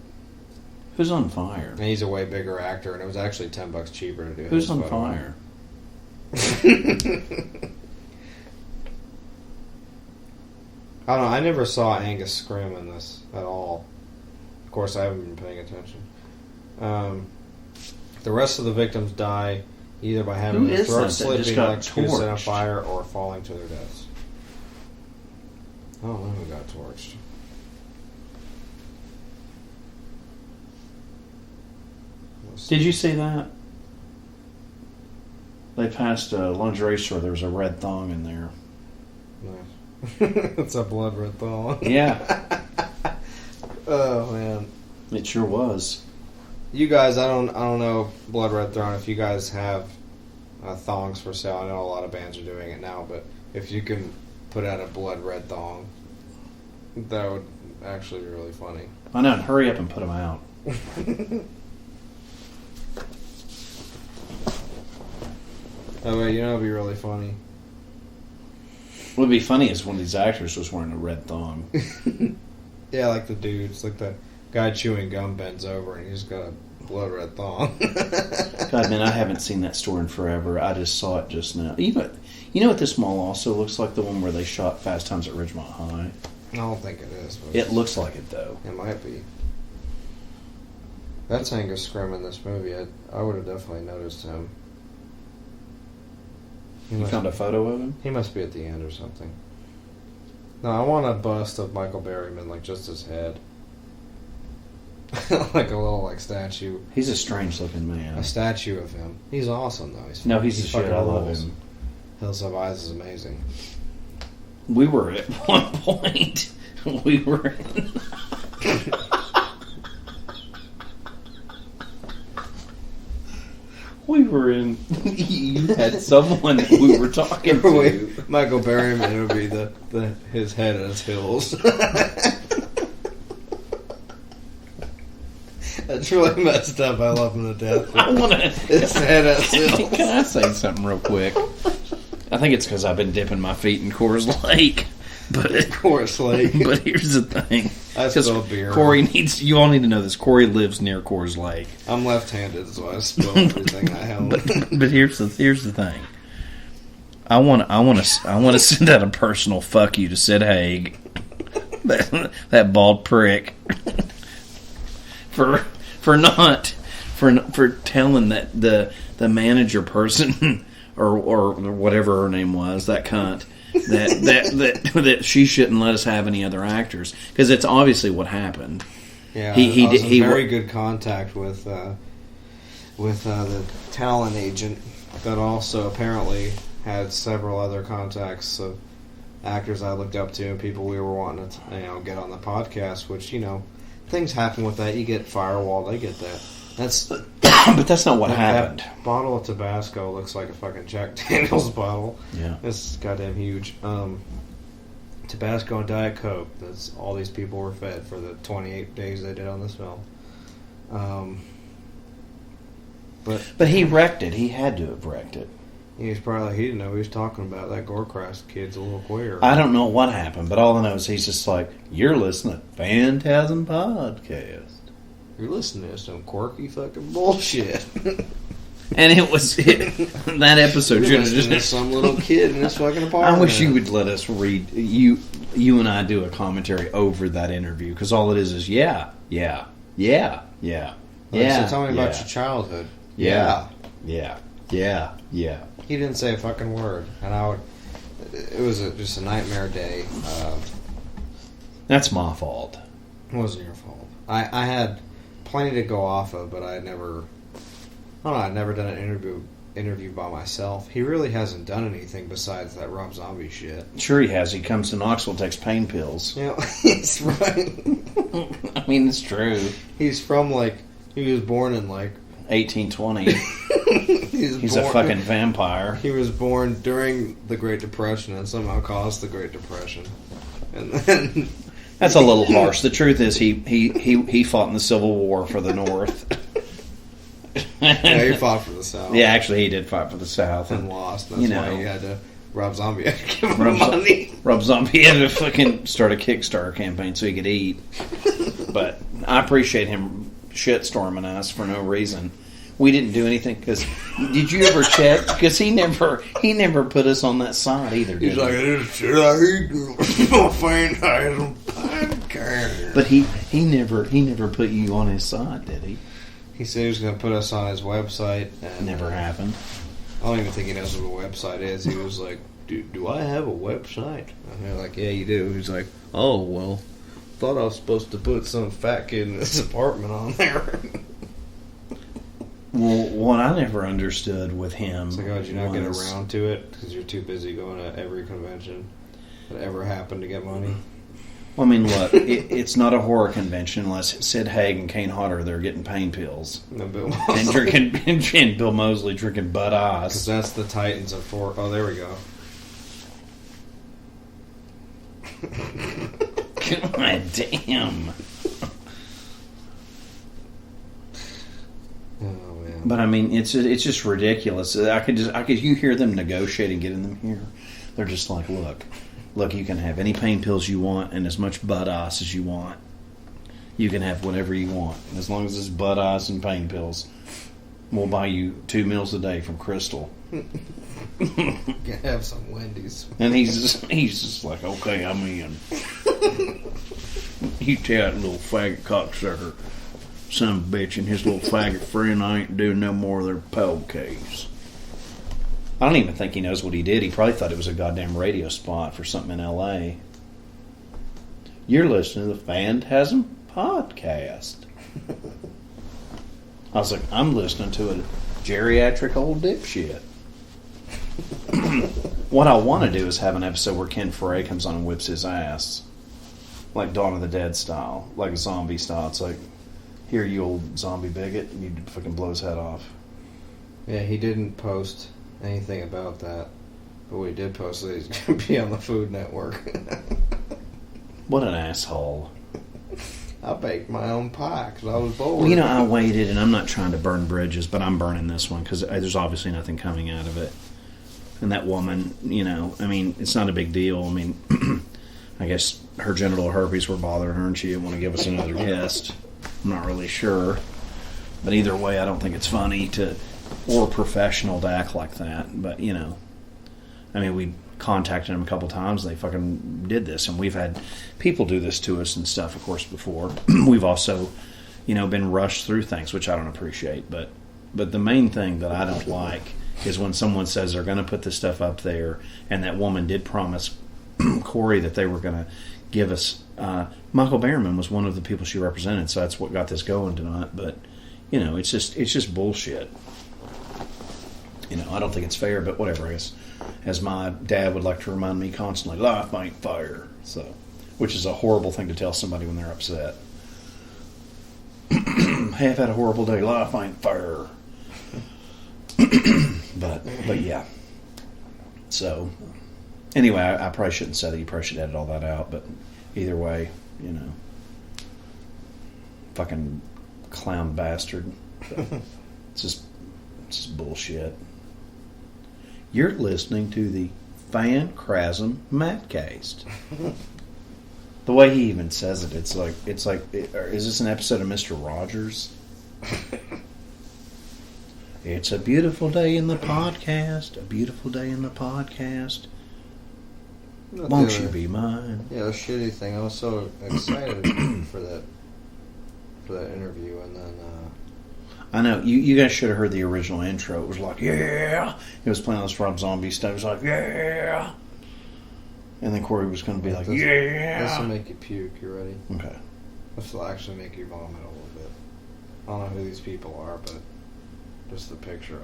Who's on fire? And he's a way bigger actor, and it was actually $10 cheaper to do. Who's his on photo. fire? I don't know. I never saw Angus Scrim in this at all. Of course, I haven't been paying attention. The rest of the victims die either by having Who their is throat that that slit, just being got electrocuted, set on torched? fire, or falling to their deaths. I don't know who got torched. Did you see that? They passed a lingerie store. There was a red thong in there. Nice. It's a blood red thong. Yeah, Oh man. it sure was. You guys, I don't know Blood Red Throne if you guys have thongs for sale. I know a lot of bands are doing it now, but if you can put out a blood red thong, that would actually be really funny. I know, and hurry up and put them out. Oh, wait, you know, it'd be really funny. What would be funny is one of these actors was wearing a red thong. Yeah, like the dudes, like the guy chewing gum bends over and he's got a blood red thong. God, man, I haven't seen that store in forever. I just saw it just now. You know what this mall also looks like? The one where they shot Fast Times at Ridgemont High. I don't think it is. But It looks like it, though. it might be. That's Angus Scrimm in this movie. I would have definitely noticed him. You found a photo of him? He must be at the end or something. No, I want a bust of Michael Berryman, like just his head. Like a little like statue. He's a strange-looking man. A statue of him. He's awesome though. He's a shit. fucking I love rules. him. Hills Have Eyes is amazing. We were at one point. We were in. We were in. You had someone that we were talking to. Michael Berryman would be his head as Hills. That's really messed up. I love him to death. I want to. His head as Hills. Can I say something real quick? I think it's because I've been dipping my feet in Coors Lake. But Coors Lake. But here's the thing. I spilled beer. Corey needs. You all need to know this. Corey lives near Coors Lake. I'm left-handed, so I spilled everything I held. But here's the thing. I want to send out a personal fuck you to Sid Haig, that bald prick, for telling that the manager person or whatever her name was, that cunt, that she shouldn't let us have any other actors, because it's obviously what happened. Yeah, he was did. in very good contact with the talent agent that also apparently had several other contacts of actors I looked up to and people we were wanting to get on the podcast. Which things happen with that. You get firewalled. I get that. But that's not what happened. That bottle of Tabasco looks like a fucking Jack Daniels bottle. Yeah, it's goddamn huge. Tabasco and Diet Coke. That's all these people were fed for the 28 days they did on this film. But he wrecked it. He had to have wrecked it. He didn't know he was talking about. That Gorecrest kid's a little queer. I don't know what happened, but all I know is he's just like, you're listening to Phantasm Podcast. You're listening to some quirky fucking bullshit. And it was that episode. You're listening to some little kid in his fucking apartment. I wish you would let us read. You and I do a commentary over that interview, because all it is yeah. So tell me about your childhood. Yeah. He didn't say a fucking word, and it was just a nightmare day. That's my fault. It wasn't your fault. I had plenty to go off of, but I'd never done an interview by myself. He really hasn't done anything besides that Rob Zombie shit. Sure he has. He comes to Knoxville, takes pain pills. He's right. I mean, it's true. He's from he was born in 1820. He's a fucking vampire. He was born during the Great Depression and somehow caused the Great Depression. And then that's a little harsh. The truth is, he fought in the Civil War for the North. Yeah, he fought for the South. Yeah, actually, he did fight for the South and lost. That's why he had to. Rob Zombie had to give him money. Rob Zombie had to fucking start a Kickstarter campaign so he could eat. But I appreciate him shitstorming us for no reason. We didn't do anything because did you ever check? Because he never put us on that side either. He's like, should I Phantasm Podcast? But he never put you on his side, did he? He said he was going to put us on his website. And, never happened. I don't even think he knows what a website is. He was like, do I have a website? And they're like, yeah, you do. He's like, oh, well, thought I was supposed to put some fat kid in this apartment on there. Well, what I never understood with him... It's like, oh, did you not get around to it? Because you're too busy going to every convention that ever happened to get money? Well, I mean, look, it's not a horror convention unless Sid Haig and Kane Hodder are there getting pain pills. No, Bill And drinking, and Bill Moseley drinking Bud Because Ice. that's the Titans of 4. Oh, there we go. God damn. Oh, man. But I mean, it's just ridiculous. You hear them negotiating, getting them here. They're just like, look, you can have any pain pills you want and as much Bud Ice as you want. You can have whatever you want as long as it's Bud Ice and pain pills. We'll buy you 2 meals a day from Crystal. You can have some Wendy's. And he's just like, okay, I'm in. You tell that little faggot cocksucker, son of a bitch, and his little faggot friend, I ain't doing no more of their podcasts. I don't even think he knows what he did. He probably thought it was a goddamn radio spot for something in L.A. You're listening to the Phantasm Podcast. I was like, I'm listening to a geriatric old dipshit. What I want to do is have an episode where Ken Foray comes on and whips his ass. Like Dawn of the Dead style. Like zombie style. It's like, here, you old zombie bigot. And you fucking blow his head off. Yeah, he didn't post anything about that. But what he did post is he's going to be on the Food Network. What an asshole. I baked my own pie because I was bored. Well, you know, I waited, and I'm not trying to burn bridges, but I'm burning this one because there's obviously nothing coming out of it. And that woman, you know, I mean, it's not a big deal. I mean, I guess her genital herpes were bothering her and she didn't want to give us another guest. I'm not really sure. But either way, I don't think it's funny or professional to act like that. But, you know, I mean, we contacted them a couple times and they fucking did this. And we've had people do this to us and stuff, of course, before. We've also, you know, been rushed through things, which I don't appreciate. But the main thing that I don't like is when someone says they're going to put this stuff up there, and that woman did promise Corey that they were going to give us. Michael Behrman was one of the people she represented, so that's what got this going tonight. But you know, it's just bullshit. You know, I don't think it's fair, but whatever. I guess, as my dad would like to remind me constantly, life ain't fair. So, which is a horrible thing to tell somebody when they're upset. Hey, I've had a horrible day. Life ain't fair. But yeah. So anyway, I probably shouldn't say that. You probably should edit all that out. But either way, you know, fucking clown bastard. It's just bullshit. You're listening to the FANTASM Podcast. The way he even says it, it's like, is this an episode of Mr. Rogers? It's a beautiful day in the podcast. A beautiful day in the podcast. Won't you be mine? Yeah, the shitty thing. I was so excited for that interview, and then I know you guys should have heard the original intro. It was like, yeah. It was playing all this Rob Zombie stuff. It was like, yeah. And then Corey was going to be like, yeah. This will make you puke. You ready? Okay. This will actually make you vomit a little bit. I don't know who these people are, but just the picture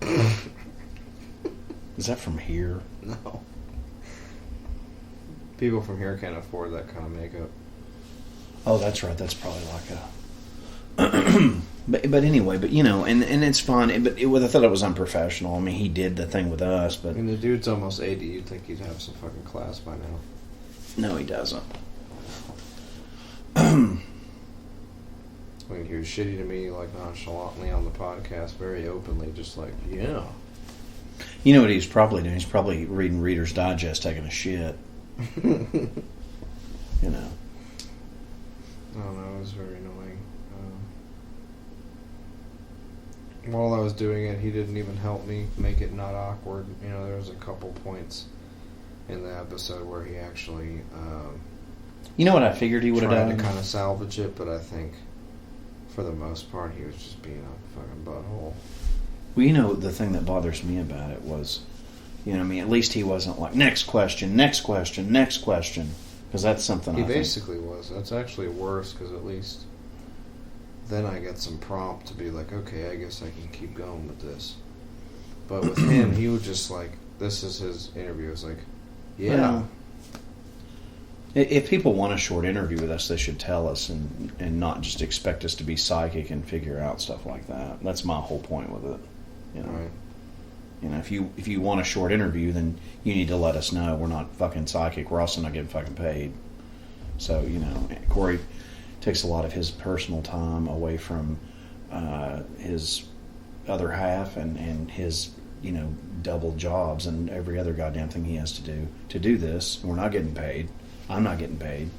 of it. Is that from here? No. People from here can't afford that kind of makeup. Oh, that's right. That's probably like a... but anyway, but you know, and it's fun. But I thought it was unprofessional. I mean, he did the thing with us, but... I mean, the dude's almost 80. You'd think he'd have some fucking class by now. No, he doesn't. I mean, he was shitty to me, like, nonchalantly on the podcast, very openly, just like, yeah. You know what he's probably doing? He's probably reading Reader's Digest, taking a shit. You know. I don't know, it was very annoying. While I was doing it, he didn't even help me make it not awkward. You know, there was a couple points in the episode where he actually you know what I figured he would have done? tried to kind of salvage it, but I think for the most part he was just being a fucking butthole. Well, you know, the thing that bothers me about it was, you know, I mean, at least he wasn't like, next question, next question, next question. Because that's something He I think... basically was. That's actually worse, because at least then I get some prompt to be like, okay, I guess I can keep going with this. But with him, he would just like, this is his interview. It's like, Yeah. If people want a short interview with us, they should tell us and not just expect us to be psychic and figure out stuff like that. That's my whole point with it. You know, Right. you know, if you want a short interview, then you need to let us know. We're not fucking psychic. We're also not getting fucking paid. So, you know, Corey takes a lot of his personal time away from his other half and his, you know, double jobs and every other goddamn thing he has to do this. We're not getting paid. I'm not getting paid.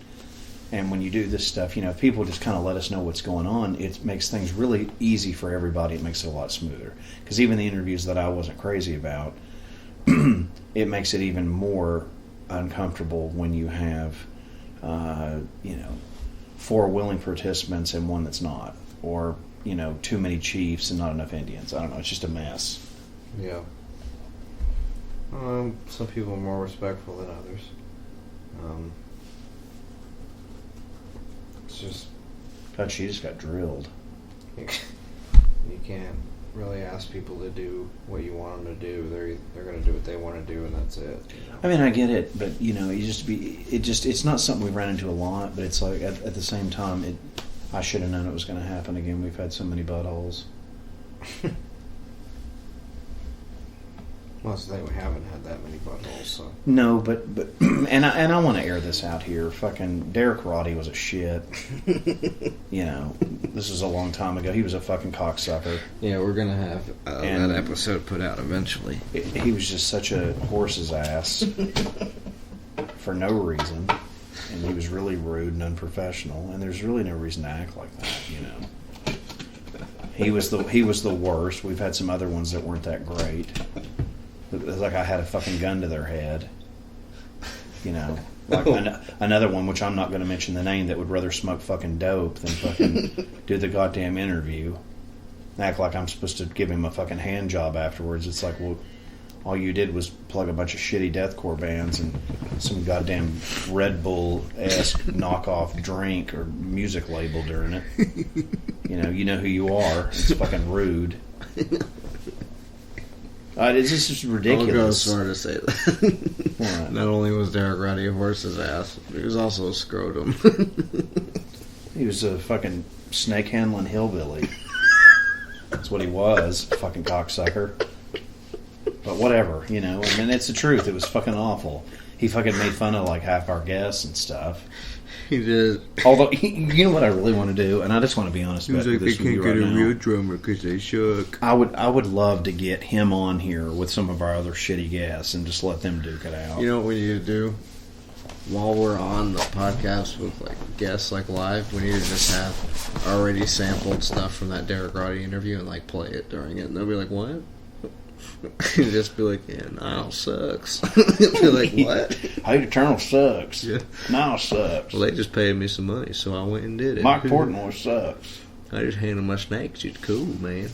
And when you do this stuff, you know, if people just kind of let us know what's going on, it makes things really easy for everybody. It makes it a lot smoother. Because even the interviews that I wasn't crazy about, it makes it even more uncomfortable when you have, you know, 4 willing participants and one that's not. Or, you know, too many chiefs and not enough Indians. I don't know. It's just a mess. Yeah. Some people are more respectful than others. It's just God, she just got drilled. you can't really ask people to do what you want them to do. They're going to do what they want to do, and that's it. You know? I mean, I get it, but you know, it's not something we've ran into a lot. But it's like at the same time, I should have known it was going to happen again. We've had so many buttholes. Well, that's the thing, we haven't had that many buttholes, so. No, but and I want to air this out here. Fucking Derek Roddy was a shit. You know, this is a long time ago. He was a fucking cocksucker. Yeah, we're going to have And- that episode put out eventually. He was just such a horse's ass for no reason, and he was really rude and unprofessional. And there's really no reason to act like that, you know. He was the worst. We've had some other ones that weren't that great. It was like I had a fucking gun to their head, you know. Like another one, which I'm not going to mention the name, that would rather smoke fucking dope than fucking do the goddamn interview. Act like I'm supposed to give him a fucking hand job afterwards. It's like, well, all you did was plug a bunch of shitty deathcore bands and some goddamn Red Bull-esque knockoff drink or music label during it. You know who you are. It's fucking rude. It's just ridiculous. I'll go as far to say that. What? Not only was Derek Roddy a horse's ass, he was also a scrotum. He was a fucking snake handling hillbilly. That's what he was, fucking cocksucker. But whatever, you know. I mean, it's the truth. It was fucking awful. He fucking made fun of like half our guests and stuff. He did. Although, you know what I really want to do, and I just want to be honest about this with you right now. drummer because they shook. I would love to get him on here with some of our other shitty guests and just let them duke it out. You know what we need to do? While we're on the podcast with like guests like live, we need to just have already sampled stuff from that Derek Roddy interview and like play it during it, and they'll be like, "What?" And just be like, "Yeah, Nile sucks." Be like, "What?" Hate Eternal sucks. Yeah. Nile sucks. Well, they just paid me some money, so I went and did it. Mike Portnoy sucks. I just handled my snakes. It's cool, man.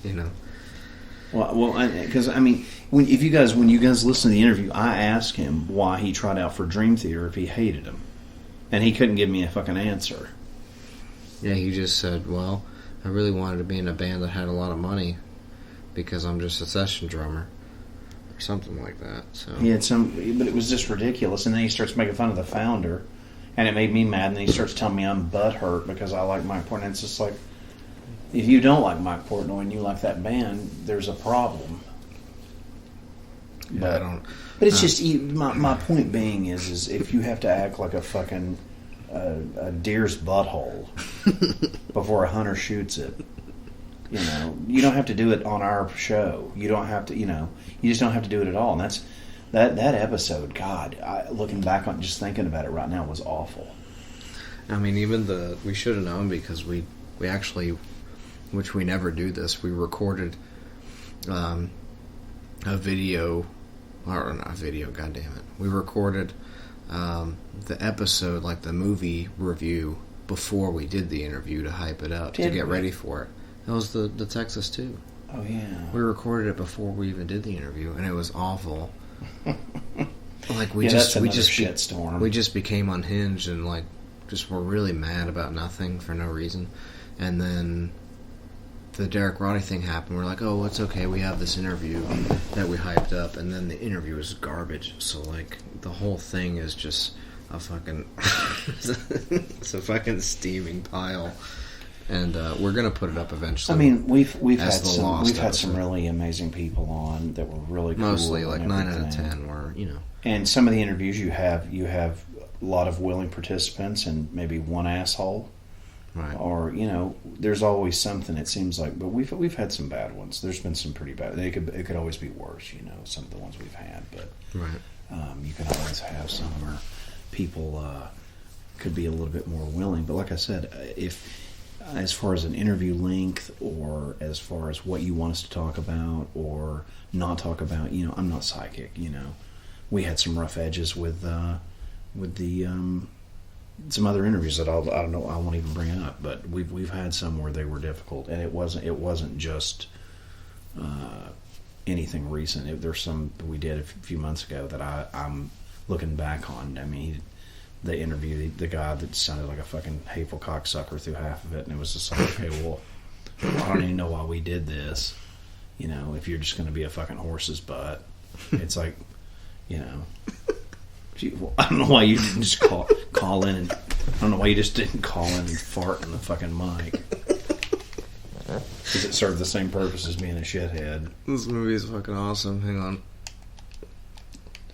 You know. Well, because I mean, when you guys listen to the interview, I asked him why he tried out for Dream Theater if he hated him, and he couldn't give me a fucking answer. Yeah, he just said, "Well, I really wanted to be in a band that had a lot of money because I'm just a session drummer." Or something like that. So He had but it was just ridiculous. And then he starts making fun of the founder, and it made me mad. And then he starts telling me I'm butthurt because I like Mike Portnoy. And it's just like, if you don't like Mike Portnoy and you like that band, there's a problem. Yeah, But, I don't. But it's just my point being is if you have to act like a fucking a deer's butthole before a hunter shoots it. You know, you don't have to do it on our show. You don't have to, you know, you just don't have to do it at all. And that's that episode. God, looking back on just thinking about it right now was awful. I mean, even we should have known because we actually, which we never do this. We recorded a video, or not a video. God damn it, we recorded the episode, like the movie review, before we did the interview to hype it up to get ready for it. That was the Texas 2. Oh, yeah. We recorded it before we even did the interview, and it was awful. Like we that's just shitstorm. we just became unhinged and like just were really mad about nothing for no reason, and then the Derek Roddy thing happened, we're like, oh, it's okay. We have this interview that we hyped up, and then the interview is garbage. So like the whole thing is just a fucking it's a fucking steaming pile. And we're gonna put it up eventually. I mean, we've as had the some Lost some episode. really amazing people on that were really cool. Mostly like and 9 out of everything. 10 were, you know. And some of the interviews you have a lot of willing participants and maybe one asshole, Right. or you know, there's always something. It seems like, but we've had some bad ones. There's been some pretty bad. It could always be worse. You know, some of the ones we've had, but Right. you can always have some where people could be a little bit more willing. But like I said, if as far as an interview length or as far as what you want us to talk about or not talk about, you know, I'm not psychic. You know, we had some rough edges with the some other interviews that I don't know, I won't even bring up, but we've had some where they were difficult, and it wasn't just anything recent. There's some we did a few months ago that I'm looking back on. I mean, they interviewed the guy that sounded like a fucking hateful cocksucker through half of it, and it was just like, okay, well, I don't even know why we did this. You know, if you're just going to be a fucking horse's butt, it's like, you know, gee, well, I don't know why you didn't just call in, and I don't know why you just didn't call in and fart in the fucking mic. Because it served the same purpose as being a shithead. This movie is fucking awesome. Hang on.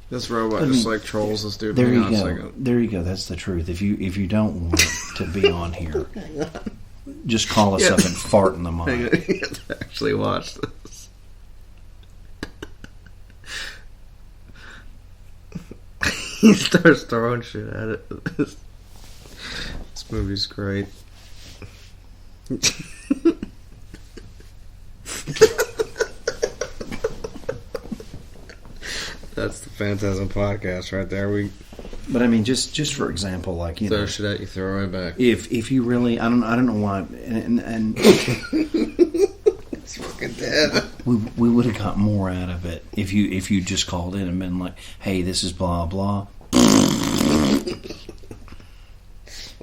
This robot I just mean, like trolls this dude. There Hang you on a go. second. There you go. That's the truth. If you don't want to be on here, just call us up and fart in the Hang on. mic. You have to actually watch this. He starts throwing shit at it. This movie's great. That's the Phantasm Podcast right there. But I mean, just for example, like you Throw know, shit at you, throw right back. if you really, I don't know why, and It's fucking dead. we would have got more out of it if you just called in and been like, hey, this is blah blah,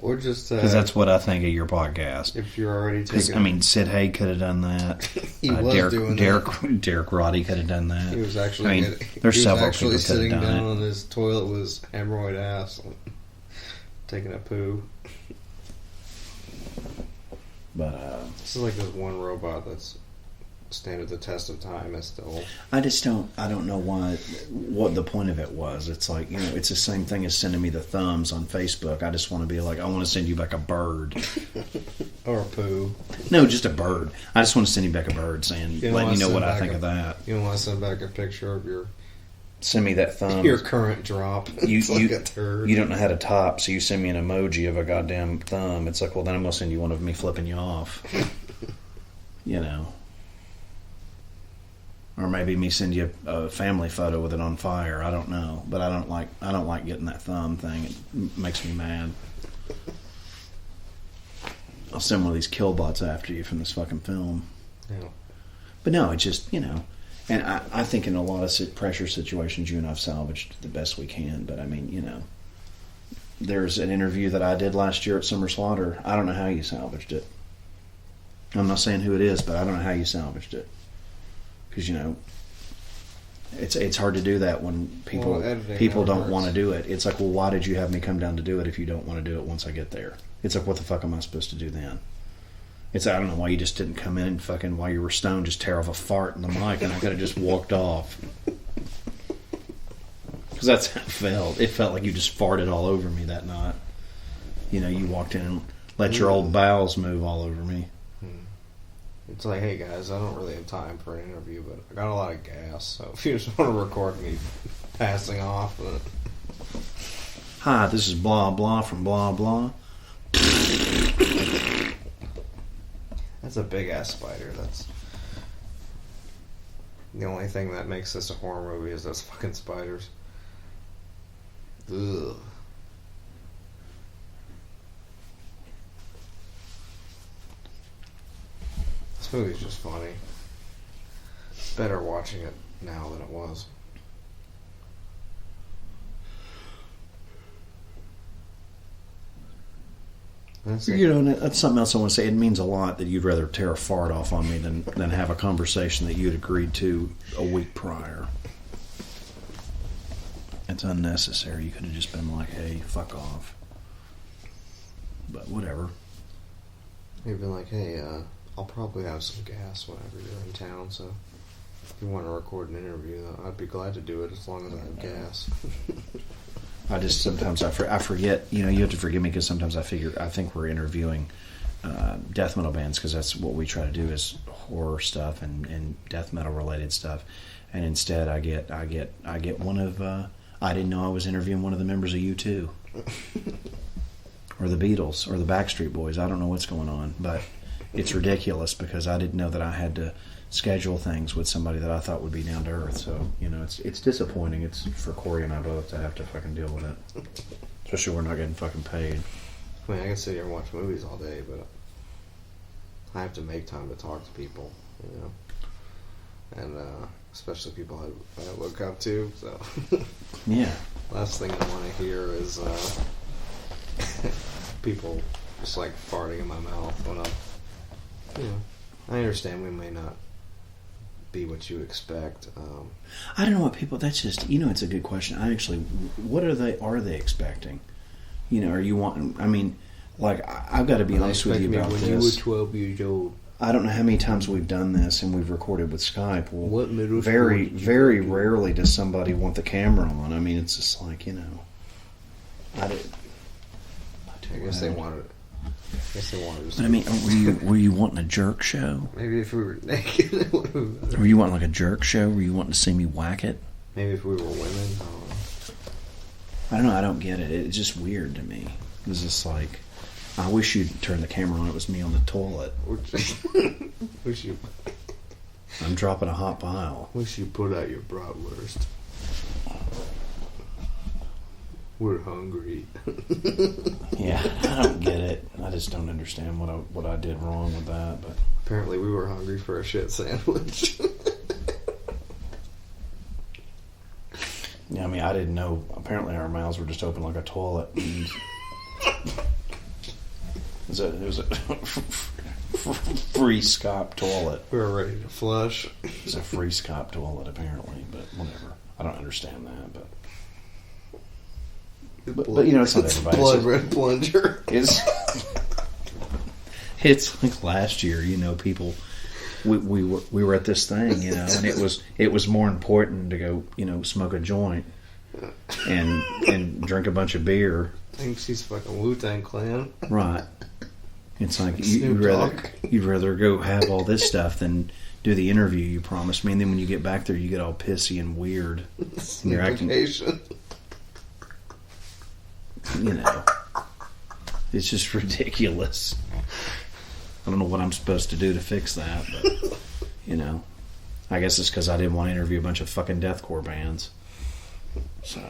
Or just because that's what I think of your podcast. if you're already Because taking. I mean, Sid Haig could have done that. He was doing that. Derek Roddy could have done that. He was actually. I mean, getting, there's he was several actually people that sitting have done down it. on his toilet with his hemorrhoid ass, taking a poo. But This is like this one robot that's standard the test of time. Is still. I don't know what the point of it was. It's like, you know, it's the same thing as sending me the thumbs on Facebook. I just want to be like, I want to send you back a bird. Or a poo. No, just a bird. I just want to send you back a bird saying, don't letting wanna you know send what I back think a- of that. You don't want to send back a picture of your Send me that thumb. current drop. You It's like a turd. you don't know how to top, so you send me an emoji of a goddamn thumb. It's like, well, then I'm gonna send you one of me flipping you off. You know. Or maybe me send you a family photo with it on fire. I don't know, but I don't like getting that thumb thing. It makes me mad. I'll send one of these kill bots after you from this fucking film. Yeah. But no, it's just, you know, and I think in a lot of pressure situations, you and I've salvaged the best we can. But I mean, you know, there's an interview that I did last year at Summer Slaughter. I don't know how you salvaged it. I'm not saying who it is, but I don't know how you salvaged it. Because, you know, it's hard to do that when people Well, editing people never don't hurts. want to do it. It's like, well, why did you have me come down to do it if you don't want to do it once I get there? It's like, what the fuck am I supposed to do then? It's, I don't know why you just didn't come in and fucking, while you were stoned, just tear off a fart in the mic and I could have just walked off. Because that's how it felt. It felt like you just farted all over me that night. You know, you walked in and let your old bowels move all over me. It's like, hey guys, I don't really have time for an interview, but I got a lot of gas, so if you just want to record me passing off, Hi, this is blah blah from blah blah. that's a big ass spider. That's the only thing that makes this a horror movie is those fucking spiders. Ugh. This movie's just funny. It's better watching it now than it was. That's You know, and that's something else I want to say. It means a lot that you'd rather tear a fart off on me than have a conversation that you'd agreed to a week prior. It's unnecessary. You could have just been like, hey, fuck off. But whatever. You've been like, hey, I'll probably have some gas whenever you're in town, so if you want to record an interview, I'd be glad to do it as long as I have gas. I just sometimes I forget. You know, you have to forgive me because sometimes I think we're interviewing death metal bands because that's what we try to do is horror stuff and death metal related stuff. And instead, I get one of I didn't know I was interviewing one of the members of U2 or the Beatles or the Backstreet Boys. I don't know what's going on, but it's ridiculous because I didn't know that I had to schedule things with somebody that I thought would be down to earth. So, you know, it's disappointing. It's for Corey and I both to have to fucking deal with it. Especially when we're not getting fucking paid. I mean, I can sit here and watch movies all day, but I have to make time to talk to people, you know, and especially people I look up to. So, Yeah. last thing I want to hear is people just like farting in my mouth when I'm, you know, I understand we may not be what you expect. I don't know what people. That's just, you know, it's a good question. What are they expecting? You know, are you wanting? I mean, like I've got to be honest with you about when this. you were 12 years old. I don't know how many times we've done this and we've recorded with Skype. Well, What middle school very, did you very go to? rarely does somebody want the camera on. I mean, it's just like, you know, I guess they wanted. But I mean, were you wanting a jerk show? Maybe if we were naked. Were you wanting like a jerk show? Were you wanting to see me whack it? Maybe if we were women. I don't know. I don't get it. It's just weird to me. It was just like, I wish you'd turn the camera on. It was me on the toilet. Wish you I'm dropping a hot pile. put out your bratwurst. We're hungry. Yeah, I don't get it. I just don't understand what I did wrong with that. But Apparently, we were hungry for a shit sandwich. yeah, I mean, I didn't know. Apparently, our mouths were just open like a toilet. And it was a free Scop toilet. We were ready to flush. It was a free Scop toilet, apparently. But whatever. I don't understand that. But you know, it's not everybody. Blood red plunger. It's like last year, you know, people. We were at this thing, you know, and it was more important to go, you know, smoke a joint and drink a bunch of beer. Thinks he's fucking Wu-Tang Clan. Right. It's like Snoop you'd rather go have all this stuff than do the interview you promised me, and then when you get back there, you get all pissy and weird, and you're acting. You know, it's just ridiculous. I don't know what I'm supposed to do to fix that, but, you know, I guess it's because I didn't want to interview a bunch of fucking deathcore bands. So,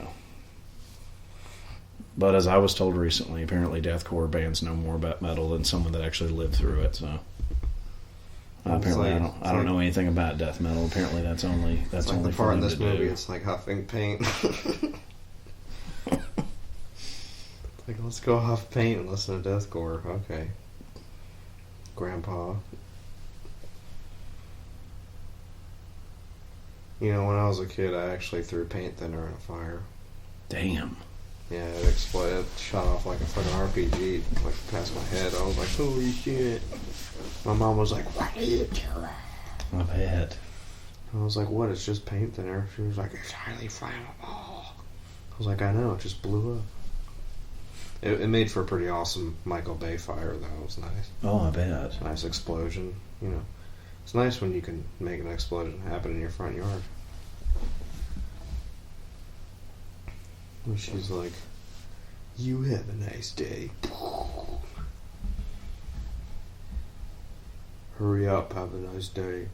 but as I was told recently, apparently deathcore bands know more about metal than someone that actually lived through it. So, apparently I don't know anything about death metal. Apparently that's only the for part in them this to movie. do. It's like huffing paint. Like, let's go huff paint and listen to deathcore. Okay. Grandpa. You know, when I was a kid, I actually threw paint thinner in a fire. Damn. Yeah, it exploded. It shot off like a fucking RPG, like past my head. I was like, holy shit. My mom was like, what are you doing? My bad. I was like, what? It's just paint thinner. She was like, it's highly flammable. I was like, I know. It just blew up. It made for a pretty awesome Michael Bay fire, though. It was nice. Oh, I bet. Nice explosion. You know, it's nice when you can make an explosion happen in your front yard. And she's like, you have a nice day. Hurry up, have a nice day.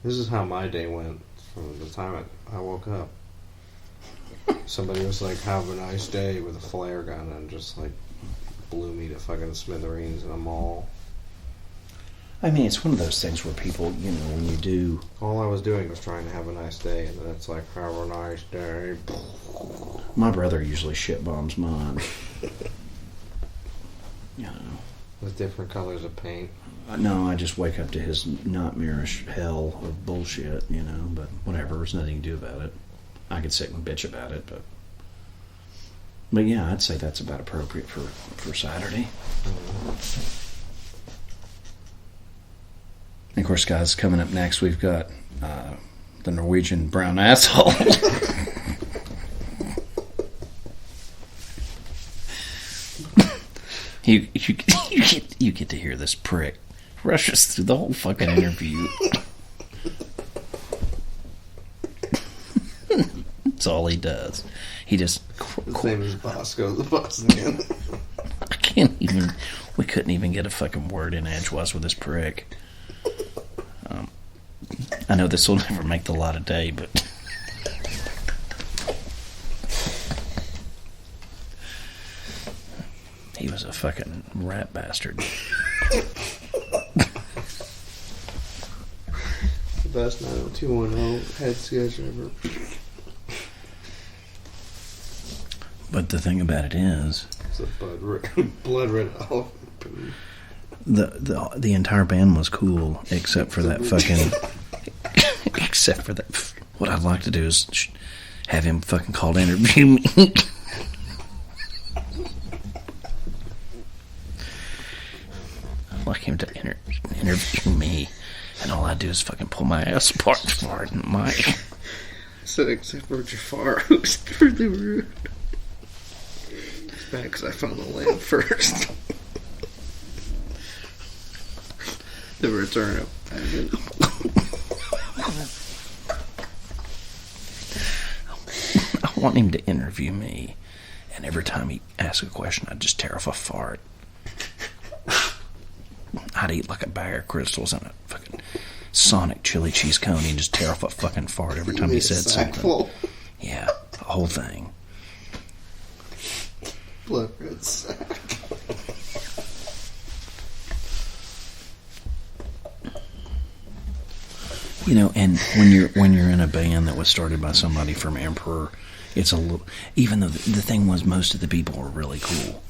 This is how my day went from the time I woke up. Somebody was like, have a nice day, with a flare gun, and just like blew me to fucking smithereens in a mall. I mean, it's one of those things where people, you know, when you do... All I was doing was trying to have a nice day, and then it's like, have a nice day. My brother usually shit bombs mine. different colors of paint. No, I just wake up to his nightmarish hell of bullshit, you know, but whatever, there's nothing you can do about it. I could sit and bitch about it, but yeah, I'd say that's about appropriate for Saturday. And of course, guys, coming up next, we've got the Norwegian brown asshole. You get to hear this prick rushes through the whole fucking interview. That's all he does. He just... His name is Bosco the Boss Man. I can't even... We couldn't even get a fucking word in edgewise with this prick. I know this will never make the light of day, but... He was a fucking rat bastard. The best 90210 head sketch ever. But the thing about it is... It's a blood red olive. The entire band was cool, except for that fucking... except for that... What I'd like to do is have him fucking call to interview me. I'd like him to interview me, and all I do is fucking pull my ass apart for it in the mic. So except for Jafar, who's really rude. It's bad because I found the lamp first. The return of Ivan. I want him to interview me, and every time he asks a question, I'd just tear off a fart. I'd eat like a bag of crystals and a fucking Sonic chili cheese cone and just tear off a fucking fart every time he said something. Full. Yeah, the whole thing. Blood red sack. You know, and when you're in a band that was started by somebody from Emperor, it's a little. Even though the thing was, most of the people were really cool,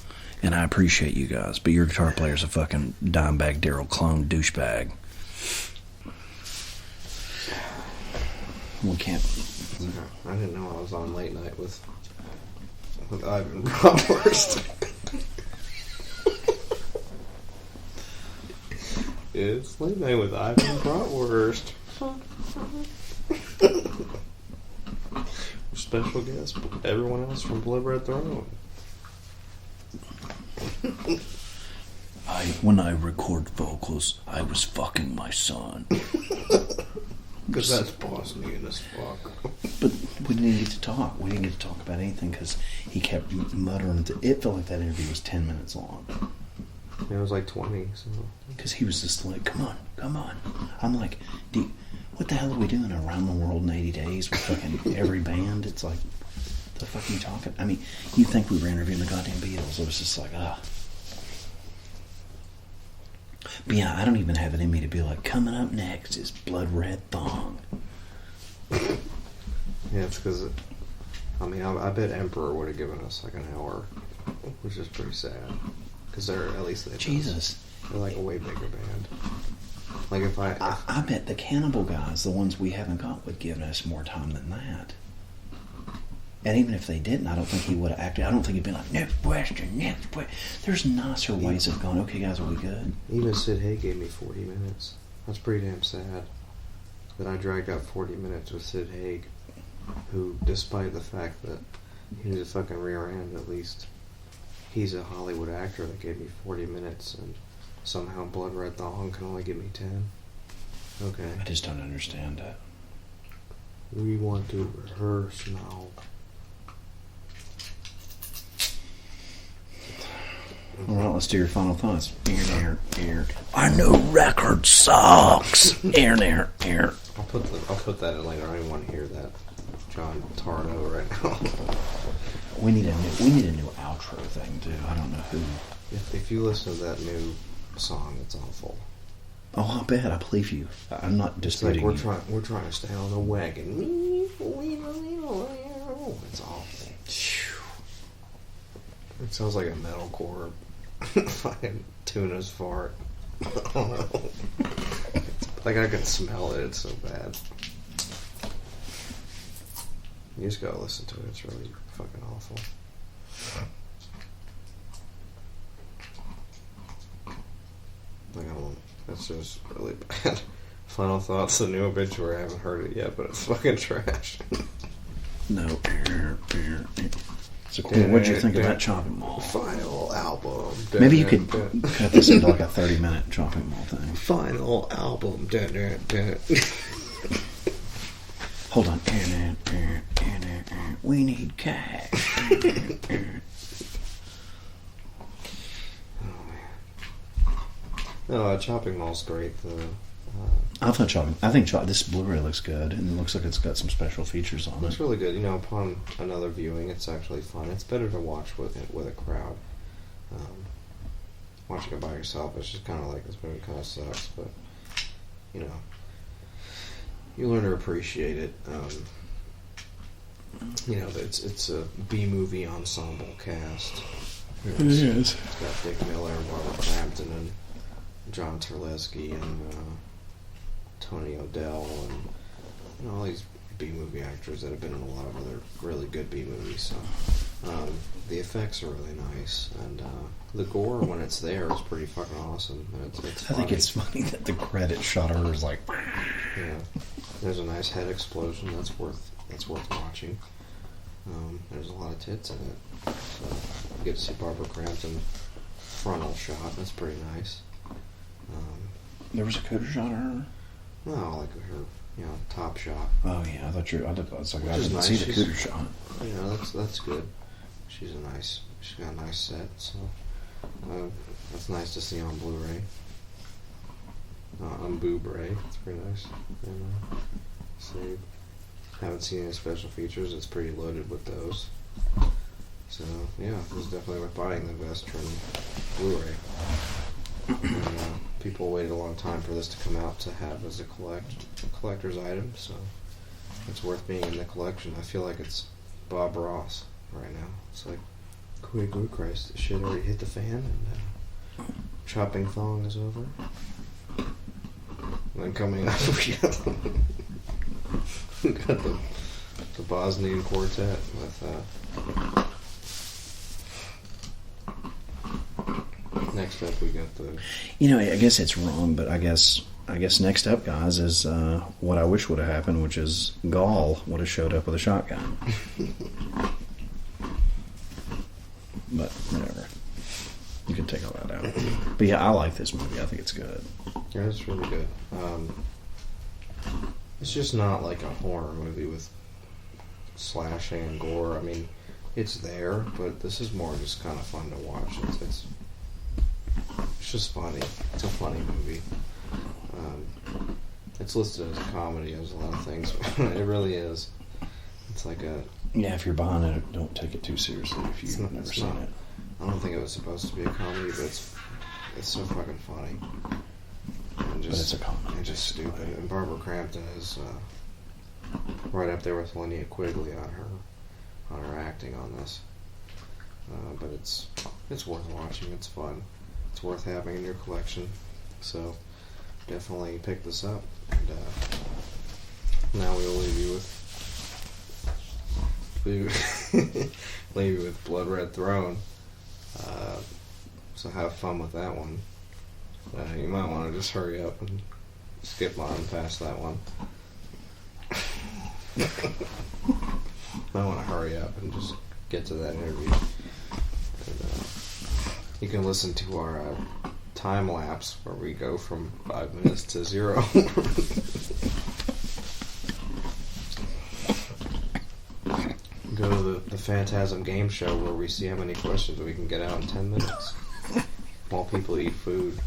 and I appreciate you guys, but your guitar player's a fucking Dimebag Daryl clone douchebag. We can't. I didn't know I was on late night with Ivan Bratwurst. It's late night with Ivan Bratwurst. Special guest, everyone else from Blood Red Throne. When I record vocals, I was fucking my son. Because that's Bosnian as fuck. But we didn't get to talk. We didn't get to talk about anything because he kept muttering. It felt like that interview was 10 minutes long. It was like 20, so... Because he was just like, come on. I'm like, what the hell are we doing around the world in 80 days with fucking every band? It's like, the fuck are you talking? I mean, you think we were interviewing the goddamn Beatles. It was just like, But yeah, I don't even have it in me to be like, coming up next is Blood Red Thong. Yeah, it's because... I bet Emperor would have given us like an hour, which is pretty sad. Because they're, at least they're... Jesus. They're like a way bigger band. Like if I bet the Cannibal guys, the ones we haven't got, would give us more time than that. And even if they didn't, I don't think he would have acted. I don't think he'd been like, next question. There's nicer ways of going, okay, guys, are we good? Even Sid Haig gave me 40 minutes. That's pretty damn sad. That I dragged out 40 minutes with Sid Haig, who, despite the fact that he was a fucking rear end, at least, he's a Hollywood actor that gave me 40 minutes, and somehow Blood Red Thong can only give me 10. Okay. I just don't understand that. We want to rehearse now. Alright, let's do your final thoughts. Ear. I know record sucks. Ear. I'll put that in later. I don't even want to hear that John Tardo right now. We need a new outro thing too. I don't know who. If you listen to that new song, it's awful. Oh, I bet. I believe you. I'm not It's like disputing you. we're trying to stay on the wagon. It's awful. It sounds like a metalcore fucking tuna's fart. I don't know. Like I could smell it. It's so bad. You just gotta listen to it. It's really fucking awful. Like I don't. It's just really bad. Final thoughts. The new obituary. I haven't heard it yet, but it's fucking trash. No. So cool. What'd you think of that chopping mall? Final album. Maybe you could cut this into like a 30-minute chopping mall thing. Final album. Hold on. We need cash. No, Chopping Mall's great. I think this Blu-ray looks good, and it looks like it's got some special features on It's it. really good. You know, upon another viewing, it's actually fun. It's better to watch with a crowd. Watching it by yourself, it's just kind of like this movie kind of sucks, but you know, you learn to appreciate it. You know, it's a B-movie ensemble cast. You know, it's got Dick Miller and Barbara Crampton and John Terlesky and Tony O'Dell and all these B-movie actors that have been in a lot of other really good B-movies. So the effects are really nice, and the gore when it's there is pretty fucking awesome. And it's I think it's funny that the credit shutter is like. Yeah, there's a nice head explosion that's worth watching. There's a lot of tits in it, so you get to see Barbara Crampton frontal shot. That's pretty nice. There was a cooter shot of her? No, like her, top shot. Oh, yeah. I was like, I Which is didn't nice. see the cooter shot. That's good. She's got a nice set, so that's nice to see on Blu-ray. On Boo-ray. It's pretty nice. So haven't seen any special features. It's pretty loaded with those. So yeah, this is definitely worth buying the Vestron Blu-ray. And, people waited a long time for this to come out to have as a collector's item, so it's worth being in the collection. I feel like it's Bob Ross right now. It's like, good Christ, the shit already hit the fan, and chopping thong is over. And then coming up, we got the Bosnian Quartet with next up we got the... I guess it's wrong, but I guess next up, guys, is what I wish would have happened, which is Gall would have showed up with a shotgun. But whatever. You can take all that out. But yeah, I like this movie. I think it's good. Yeah, it's really good. It's just not like a horror movie with slashing and gore. I mean, it's there, but this is more just kind of fun to watch. It's just funny. It's a funny movie. It's listed as a comedy. There's a lot of things. It really is. It's like a... Yeah, if you're behind it, don't take it too seriously if you've never seen it. I don't think it was supposed to be a comedy, but it's so fucking funny. And just, but it's a comedy. And just stupid. And Barbara Crampton is right up there with Linnea Quigley on her acting on this. But it's worth watching. It's fun. It's worth having in your collection. So definitely pick this up. And now we will leave you with Blood Red Throne. So have fun with that one. You might want to just hurry up and skip on past that one. Might want to hurry up and just get to that interview. And, you can listen to our time lapse where we go from 5 minutes to 0. Go to the Phantasm game show where we see how many questions we can get out in 10 minutes while people eat food.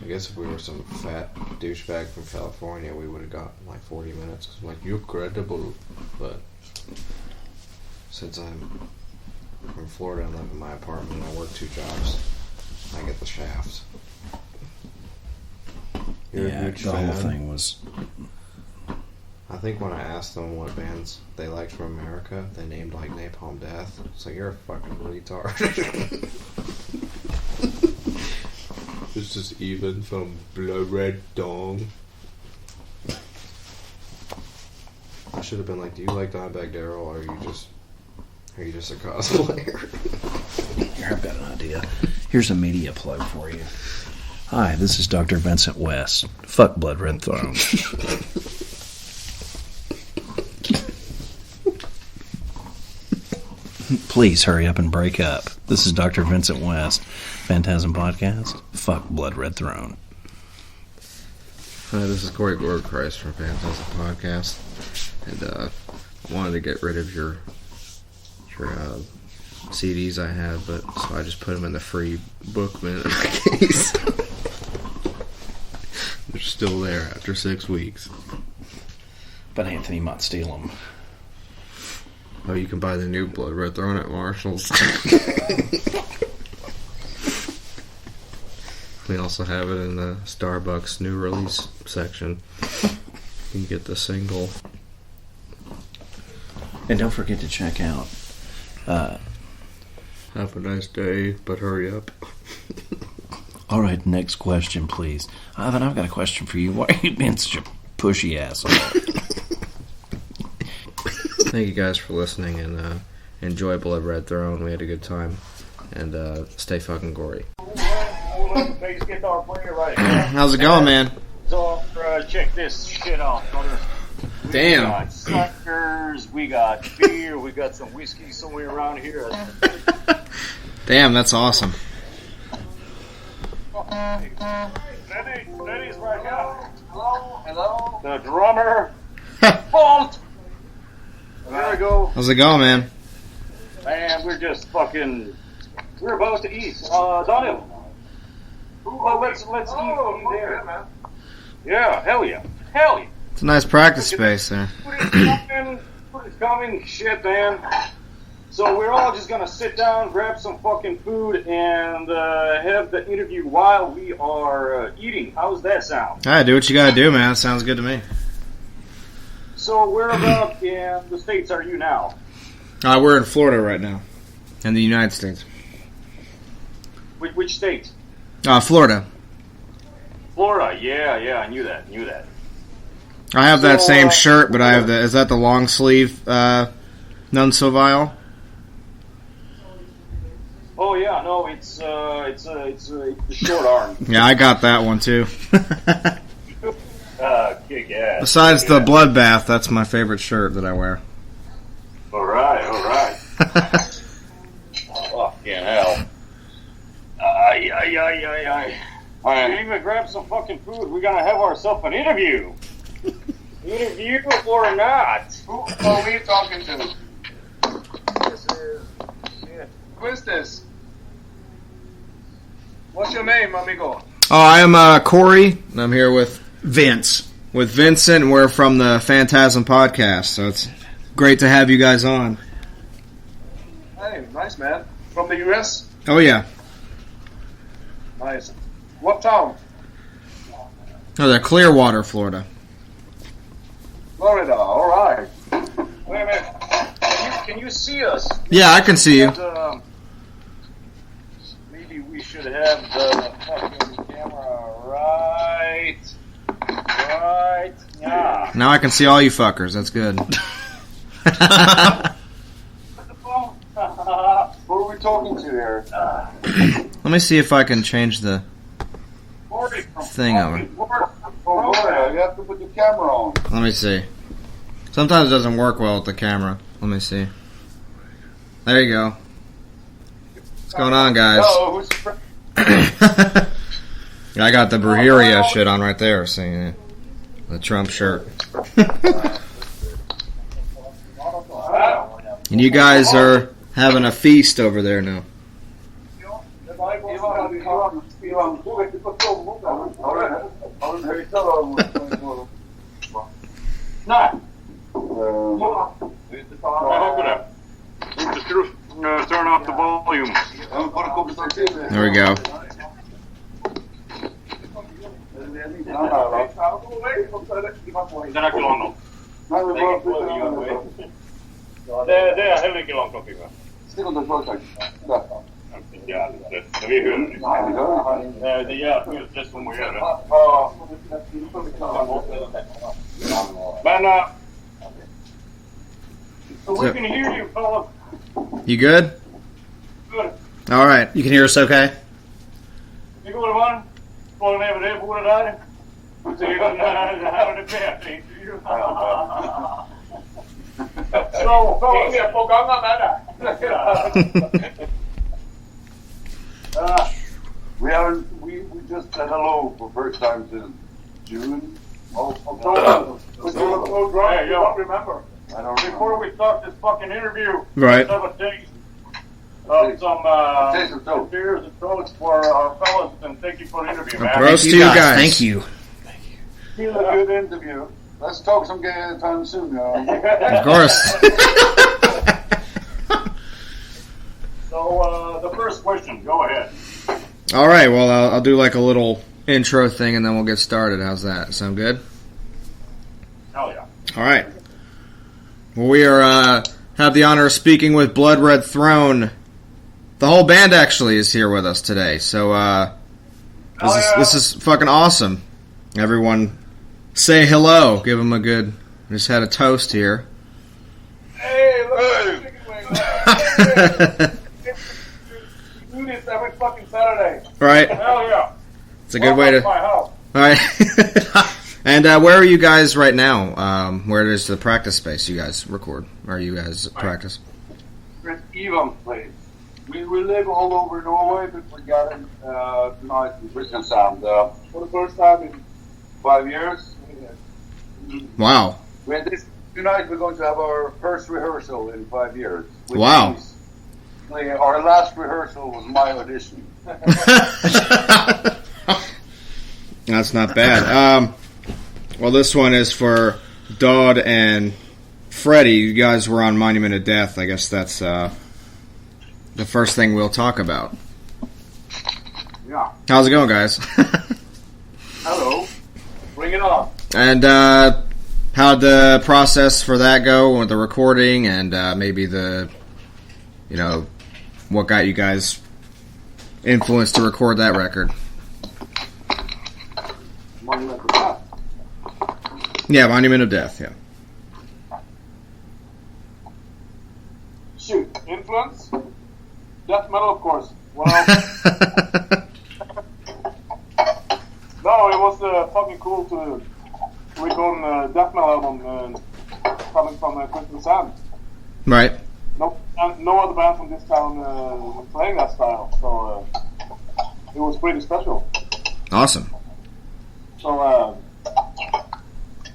I guess if we were some fat douchebag from California, we would have gotten like 40 minutes. Cause I'm like, you're credible. But since I'm from Florida and live in my apartment and I work 2 jobs, I get the shaft. You're a huge the whole fan. thing was... I think when I asked them what bands they liked from America, they named like Napalm Death. It's like, you're a fucking retard. This is even from Blood Red Dong. I should have been like, do you like Dimebag Darrell, or are you just a cosplayer? Here, I've got an idea. Here's a media plug for you. Hi, this is Dr. Vincent West. Fuck Blood Red Throne. Please hurry up and break up. This is Dr. Vincent West. Phantasm Podcast. Fuck Blood Red Throne. Hi, this is Corey Gordchrist from FANTASM Podcast. And I wanted to get rid of your CDs I had, but so I just put them in the free bookman in my case. They're still there after 6 weeks. But Anthony might steal them. Oh, you can buy the new Blood Red Throne at Marshall's. We also have it in the Starbucks new release section. You can get the single. And don't forget to check out Have a nice day, but hurry up. all right, next question, please. Ivan, I've got a question for you. Why are you being such a pushy asshole? Thank you guys for listening, and enjoy Blood Red Throne. We had a good time, and stay fucking gory. How's it going, man? So, check this shit out, brother. Damn. We got suckers, we got beer, we got some whiskey somewhere around here. Damn, that's awesome. Lenny's right now. Hello. The drummer. Bumped. There we go. How's it going, man? Man, we're just fucking. We're about to eat. Daniel. Well, let's eat there, man. Yeah, hell yeah. Hell yeah. It's a nice practice space there. Food is coming. Shit, man. So we're all just gonna sit down, grab some fucking food, and have the interview while we are eating. How's that sound? Alright, do what you gotta do, man. Sounds good to me. So where about in the States are you now? We're in Florida right now. In the United States. Which state? Florida. Florida, yeah, I knew that. I have that So, same shirt, but I have the. Is that the long sleeve None So Vile? Oh yeah, no, it's the short arm. Yeah, I got that one too. Kick ass. Besides the bloodbath, that's my favorite shirt that I wear. All right. Fucking hell. Ay. All right, even grab some fucking food. We're gonna have ourselves an interview. Interview or not? Who are we talking to? This is shit. Who is this? What's your name, amigo? Oh, I am Corey, and I'm here with Vince. With Vincent, and we're from the Phantasm Podcast, so it's great to have you guys on. Hey, nice man. From the U.S.? Oh, yeah. Nice. What town? Oh, they're Clearwater, Florida. Florida, alright. Wait a minute. Can you see us? Yeah, I can see you. Maybe we should have the fucking camera right. Yeah. Now I can see all you fuckers. That's good. Who are we talking to here? Let me see if I can change the thing over. Florida, you have to put your camera on. Let me see. Sometimes it doesn't work well with the camera. Let me see. There you go. What's going on, guys? Hello, who's your I got the Brujeria shit on right there, seeing it. The Trump shirt. And you guys are having a feast over there now. Turn off the volume. There we go. Det är heller inte långt omkring, va? Stick under företag. Där. Jävligt. Men vi hör inte. Det är jävligt det som att göra. Men, so we can hear you, fellas. You good? Good. All right. You can hear us okay? Vi går varmt. Får ner med det bordet där. Så det här är det bättre intervju. Så, fellas. Jag får gånga med det. We just said hello for first time since June. October. You don't remember. I don't Before remember. we start this fucking interview, Right. let's have a taste of some beers and toast for our fellas, and thank you for the interview, man. Gross to you guys. Thank you. Feel a good interview. Let's talk some game time soon, y'all. Of course. So, the first question, go ahead. All right. Well, I'll do like a little intro thing, and then we'll get started. How's that? Sound good? Hell yeah. All right. Well, we are have the honor of speaking with Blood Red Throne. The whole band actually is here with us today, so this is fucking awesome. Everyone, say hello. Give them a good. I just had a toast here. Hey, look at the chicken wings. We do this every fucking Saturday. Right. Hell yeah. It's a good way to. My house. All right. And where are you guys right now? Where is the practice space you guys record? Or you guys practice? We're at Ivan's place. We live all over Norway, but we got in tonight in Kristiansand for the first time in 5 years. Wow. Tonight we're going to have our first rehearsal in 5 years. Wow. Our last rehearsal was my audition. That's not bad. Well, this one is for Dodd and Freddie. You guys were on Monument of Death. I guess that's the first thing we'll talk about. Yeah. How's it going, guys? Hello. Bring it on. And how'd the process for that go with the recording and maybe the, what got you guys influenced to record that record? Monument of Death. Yeah, Monument of Death, yeah. Shoot. Influence? Death metal, of course. What else? No, it was fucking cool to record a death metal album coming from Kristiansand. Right. No other band from this town was playing that style, so it was pretty special. Awesome. So,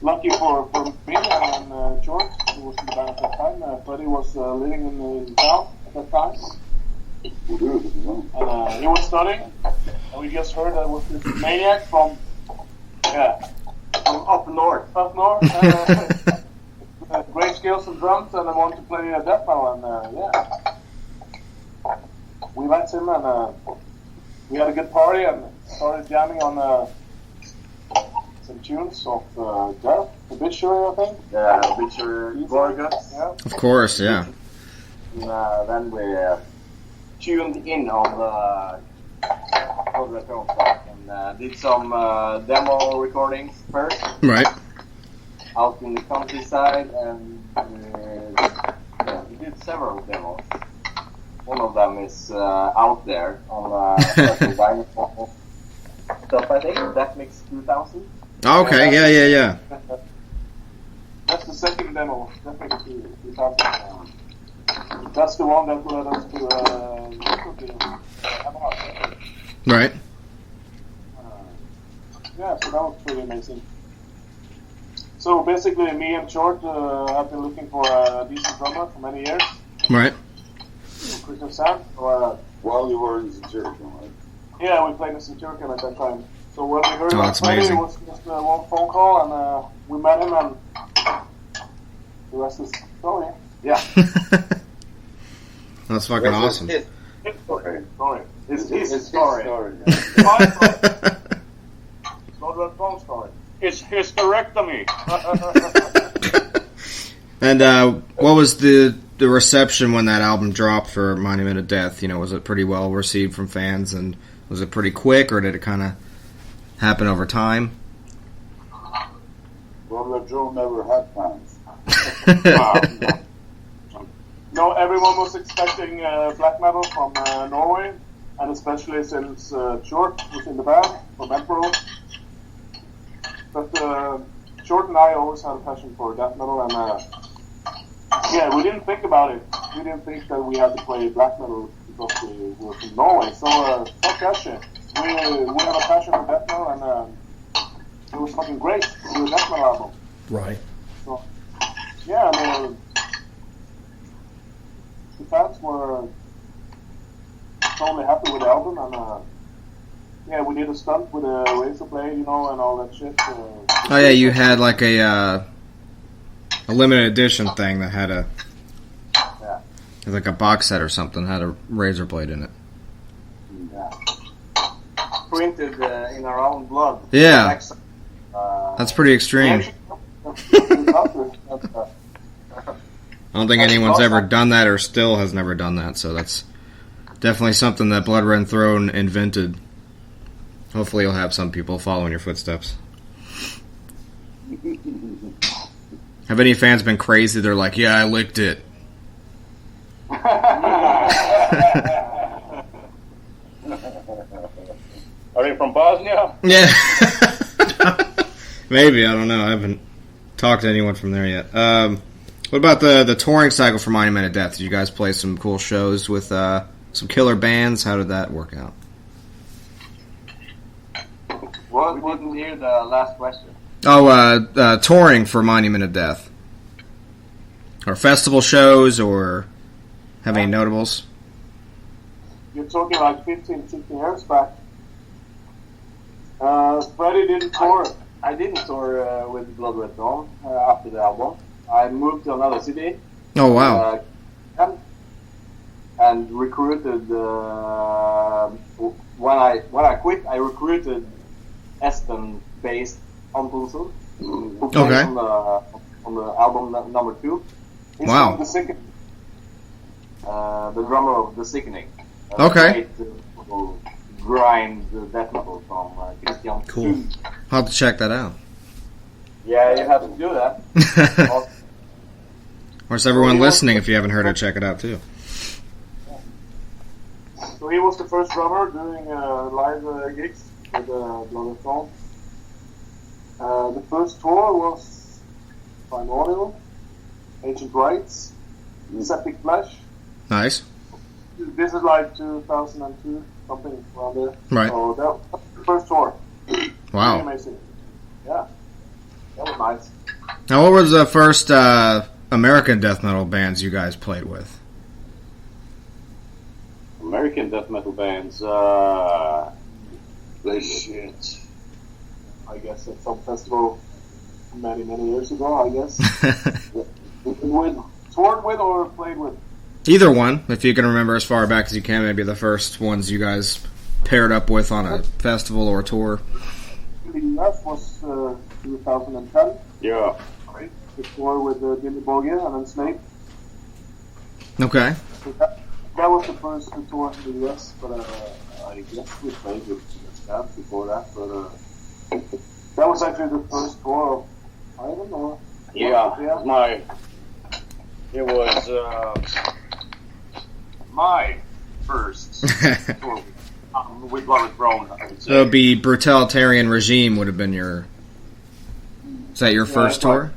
lucky for me and George, who was in the band at that time. Freddie was living in town at that time. And he was studying, and we just heard that was this maniac from up north. Great skills on drums, and I wanted to play death metal, and we met him, and we had a good party, and started jamming on some tunes of Death, Obituary, I think. Yeah, Obituary, Gorguts. Yeah. Of course, yeah. Then we tuned in on the film track and did some demo recordings first Right. out in the countryside, and we did several demos. One of them is out there on special vinyl stuff, I think. That Mix 2000. Okay, yeah. That's the second demo. Definitely 2000. That's the one that led us to Right. yeah, so that was pretty amazing. So basically, me and George have been looking for a decent drummer for many years. Right. Christian Sam. While you were in Centurion, right? Yeah, we played in Centurion at that time. So when we heard about that's Freddie, it amazing. was just one phone call, and we met him, and the rest is story. Yeah. That's fucking awesome. His story. It's his story. story. My story. It's not that phone story. It's hysterectomy. And what was the reception when that album dropped for Monument of Death? You know, was it pretty well received from fans, and was it pretty quick, or did it kind of happen over time? Brother Joe never had plans. No, everyone was expecting black metal from Norway, and especially since Short was in the band from Emperor. But Short and I always had a passion for death metal, and yeah, we didn't think about it. We didn't think that we had to play black metal because we were from Norway. So fuck that shit. We had a passion for death metal, and it was fucking great to do a death metal album. Right. So yeah, I mean, the fans were totally happy with the album, and yeah, we did a stunt with a razor blade, you know, and all that shit. Oh yeah, you had like a limited edition thing that had like a box set or something, had a razor blade in it. Yeah. Printed in our own blood. Yeah. That's pretty extreme. I don't think anyone's ever done that, or still has never done that, so that's definitely something that Blood Red Throne invented. Hopefully you'll have some people follow in your footsteps. Have any fans been crazy? They're like, yeah, I licked it. Are they from Bosnia? Yeah. Maybe, I don't know. I haven't talked to anyone from there yet. What about the touring cycle for Monument of Death? Did you guys play some cool shows with some killer bands? How did that work out? Well, we didn't hear the last question. Oh, touring for Monument of Death. Or festival shows, or have any notables? You're talking like 15, 16 years back. Freddie didn't tour. I didn't tour with Blood Red Dawn after the album. I moved to another city. Oh, wow. And recruited. When I quit, I recruited Espen based Antonsen, who played on the album number 2. He's Wow. from The Sickening. The drummer of The Sickening. Okay. Great, grind death metal from Christian. Cool. I'll have to check that out. Yeah, you have to do that. Of course, everyone listening, if you haven't heard it, check it out too. So he was the first drummer doing live gigs with Blood Red Dawn. The first tour was Primordial, Ancient Rites, Septic Flesh. Nice. This is like 2002, something around there. Right. So that was the first tour. Wow. Pretty amazing. Yeah. That was nice. Now, what was the first American death metal bands you guys played with? American death metal bands. Shit. I guess at some festival many, many years ago, I guess. Toured with or played with? Either one, if you can remember as far back as you can. Maybe the first ones you guys paired up with on a festival or tour. The US was 2010. Yeah. Right. The tour with Jimmy Bogia and then Snake. Okay. So that was the first tour in the US, but I guess we played with bands before that. But that was actually the first tour of Ivan, or? Yeah. It was my first tour with Blood Red Throne, I would say. So it'd be Brutalitarian Regime would have been your... Is that your first tour?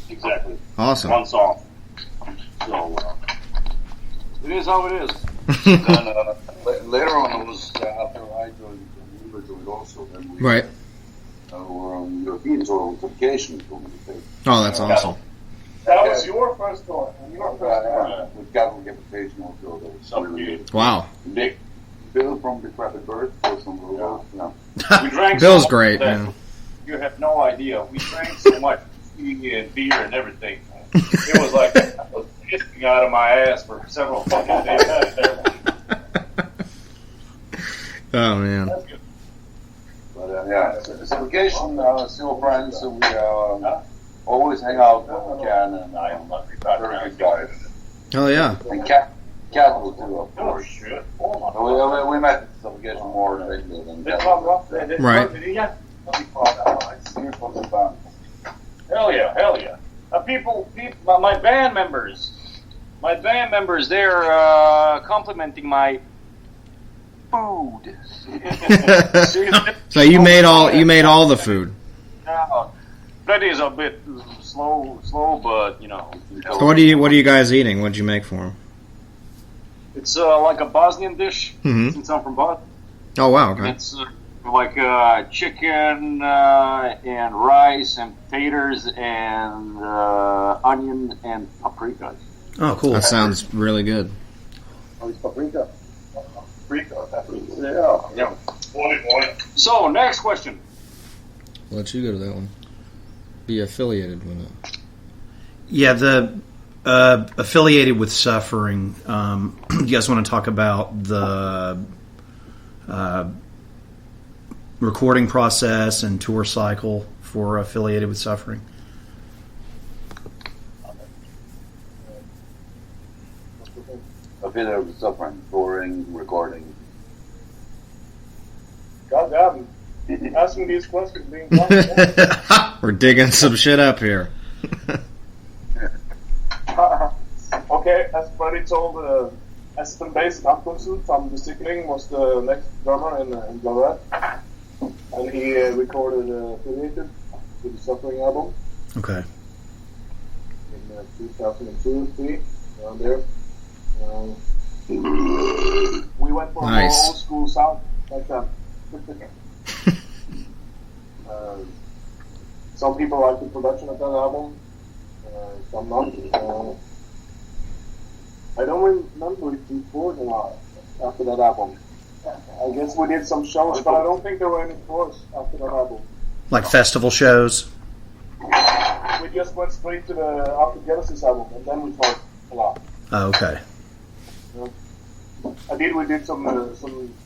Exactly. Awesome. One song. So, it is how it is. And later on, it was after I joined, we were joined also. Then we Right. were on European tour with vacation. Oh, that's awesome. That was your first tour. With Catholic Invitation also. That was really Wow. Nick, Bill from Decrepit Birth was on the road. Yeah. We drank Bill's so great, much that man. You have no idea. We drank so much whiskey and beer and everything. It was like I was pissing out of my ass for several fucking days. Oh, man. That's good. But yeah, it's a vacation, still friends, so we always hang out with Ken and I. Very good guy. Oh yeah. And Cat will too, of Oh, course. shit. We met some guys more regular than Cat. Right. Hell yeah. People, my band members, they're complimenting my food. So you made all the food. Freddy is a bit slow, but you know. So what are you guys eating? What did you make for him? It's like a Bosnian dish. Mhm. Since I'm from Bosnia, Oh wow. Okay. it's like chicken and rice and potatoes and onion and paprika. Oh, cool. That sounds really good. Oh, it's paprika. Yeah. So next question. I'll let you go to that one. Be affiliated with it. Yeah, the affiliated with suffering. You guys want to talk about the recording process and tour cycle for affiliated with suffering? Affiliated with suffering, touring, recording. Goddamn. Asking these questions being We're digging some shit up here. Okay, as Freddie told, Aspen-based Antonsen from The Sickening was the next drummer in Blood Red. And he recorded Affiliated with the Suffering album Okay. in 2002, 2003, around there. We went for Nice. more old school sound like that. Some people like the production of that album, some not. I don't remember if we toured a lot after that album. I guess we did some shows, but I don't think there were any tours after that album. Like festival shows? We just went straight to the After Genesis album, and then we toured a lot. Oh, okay. We did some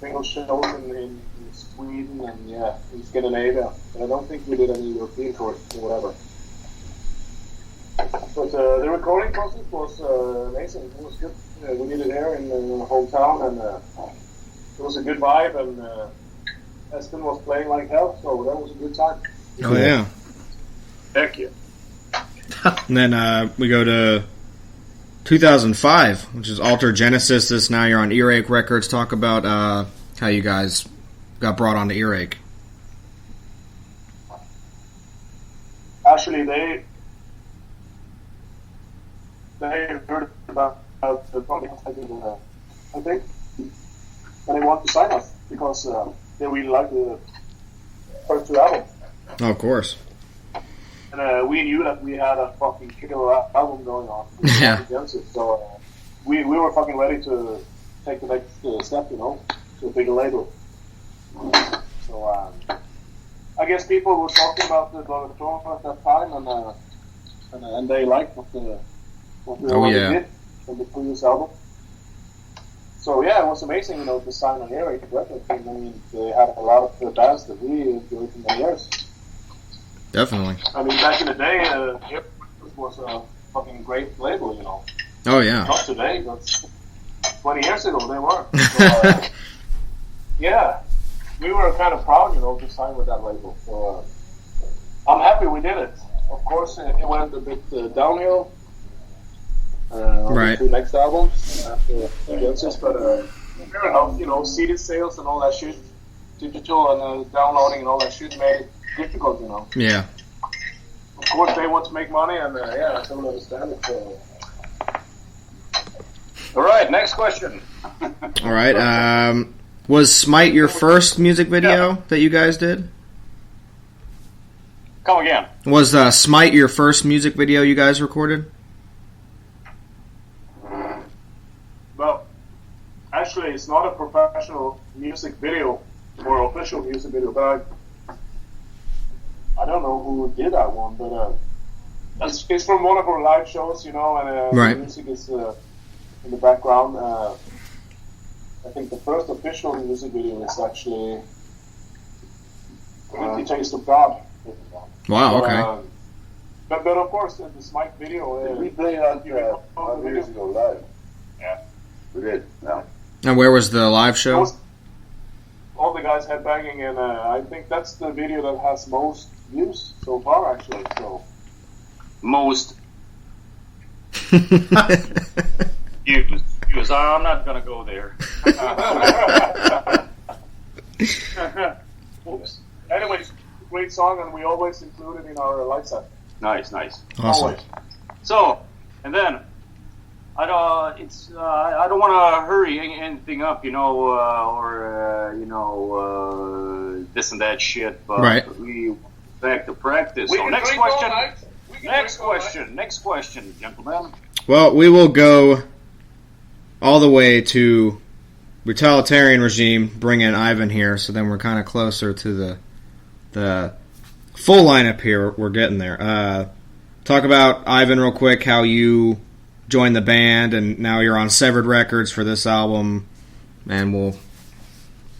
single shows in Sweden and in Scandinavia, but I don't think we did any European tours or whatever. But the recording process was amazing. It was good. We did it here in the hometown, and it was a good vibe. And Aspen was playing like hell, so that was a good time. Oh yeah. Heck yeah. And then we go to 2005, which is Alter Genesis. This now you're on Earache Records. Talk about how you guys got brought onto Earache. Actually, they heard about the project, I think, and they want to sign us because they really like the first two albums. Oh, of course. And we knew that we had a fucking killer album going on. Yeah. So we were fucking ready to take the next step, to a bigger label. So I guess people were talking about the Blood at that time, and they liked what we already did from the previous album. So yeah, it was amazing, to sign on Earache Records. I mean, they had a lot of the bands that we enjoyed for many years. Definitely. I mean, back in the day, Earache was a fucking great label, Oh yeah. Not today, but 20 years ago they were. So, yeah, we were kind of proud, to sign with that label. So I'm happy we did it. Of course, it went a bit downhill on the two next albums after Genesis, but fair enough. CD sales and all that shit, digital and downloading and all that shit made it difficult, Yeah. Of course, they want to make money, and I totally understand it. So. All right, next question. All right. Was Smite your first music video that you guys did? Come again. Was Smite your first music video you guys recorded? Well, actually, it's not a professional music video or official music video, but I don't know who did that one, but it's from one of our live shows, and the music is in the background. I think the first official music video is actually 50 Taste of God. Wow, okay. But of course, the Smite video. We played on 5 years ago live. Yeah. We did. Yeah. And where was the live show? All the guys headbanging, and I think that's the video that has most views so far, actually. So Most views. I'm not gonna go there. Oops. Anyways, great song, and we always include it in our live set. Nice. Awesome. Always. So, and then I don't want to hurry anything up, this and that shit. But Right. we back to practice. We So can next drink all question. night. We can drink all night. Next question, gentlemen. Well, we will go all the way to brutalitarian regime, bring in Ivan here, so then we're kind of closer to the full lineup here. We're getting there. Talk about, Ivan, real quick, how you joined the band, and now you're on Severed Records for this album, and we'll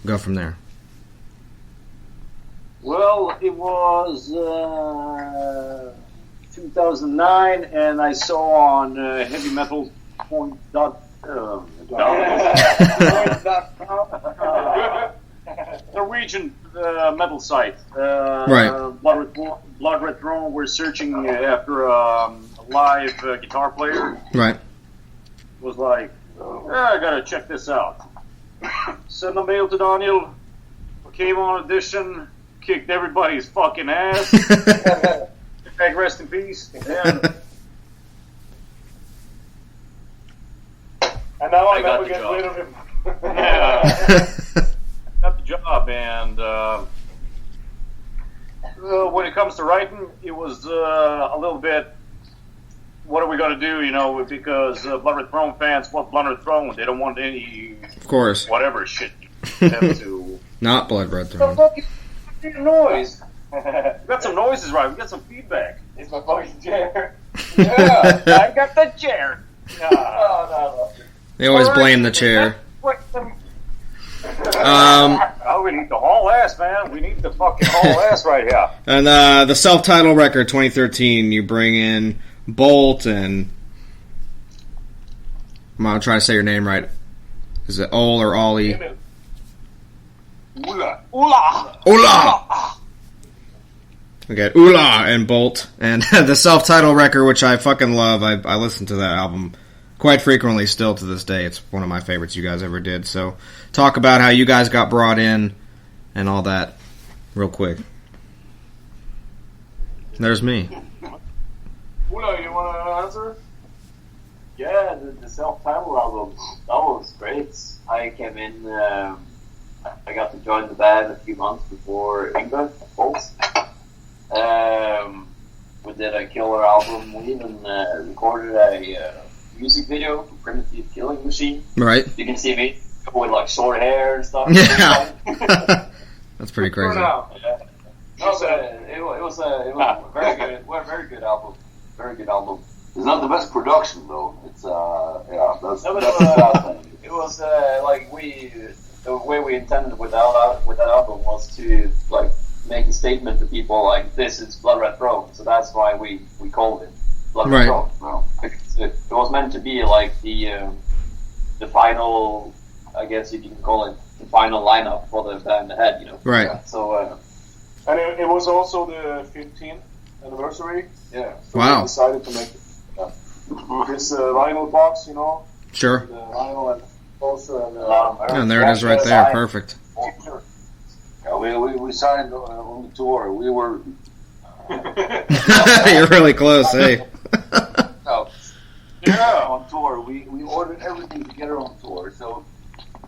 go from there. Well, it was 2009, and I saw on Heavy Metal Point. Norwegian metal site. Right. Blood Red Throne. We're searching after a live guitar player. Right. Was like, I gotta check this out. Send a mail to Daniel. Came on audition. Kicked everybody's fucking ass. Rest in peace. And now I got never the get job. rid of him. Yeah. Got the job, and when it comes to writing, it was a little bit. What are we going to do? Because Blood Red Throne fans want Blood Red Throne. They don't want any, Of course. whatever shit. Them to. Not Blood Red The Throne. fucking noise. We got some noises, right? We got some feedback. It's my fucking chair. Yeah, I got the chair. No. They always blame the chair. Oh, we need the whole ass, man. We need the fucking whole ass right here. And the self-titled record, 2013, you bring in Bolt and... I'm going to try to say your name right. Is it Ol or Ollie? Ula. Ula! Okay, Ula and Bolt. And the self-titled record, which I fucking love. I listen to that album quite frequently still to this day. It's one of my favorites you guys ever did. So talk about how you guys got brought in and all that real quick. There's me. Ula, you want to answer? Yeah, the self-titled album, that was great. I came in, I got to join the band a few months before Yngve, Bolt. We did a killer album. We even recorded a music video for Primitive Killing Machine. Right. You can see me with like short hair and stuff. Yeah. That's pretty crazy. Yeah. It was a very good album. Very good album. It's not the best production though. It's that's No, but, that's the sad thing. it was like the way we intended with that album was to like make a statement to people like this is Blood Red Throne, so that's why we called it Blood Red Right. Throne. No, because it was meant to be like the final, I guess if you can call it the final lineup for the band ahead, Right. Yeah, so And it was also the 15th anniversary. Yeah. So Wow. we decided to make this vinyl box, Sure. the vinyl and also And there it is right there. Perfect. Yeah, we signed on the tour. We were You're really close, hey? on tour. We ordered everything together on tour. So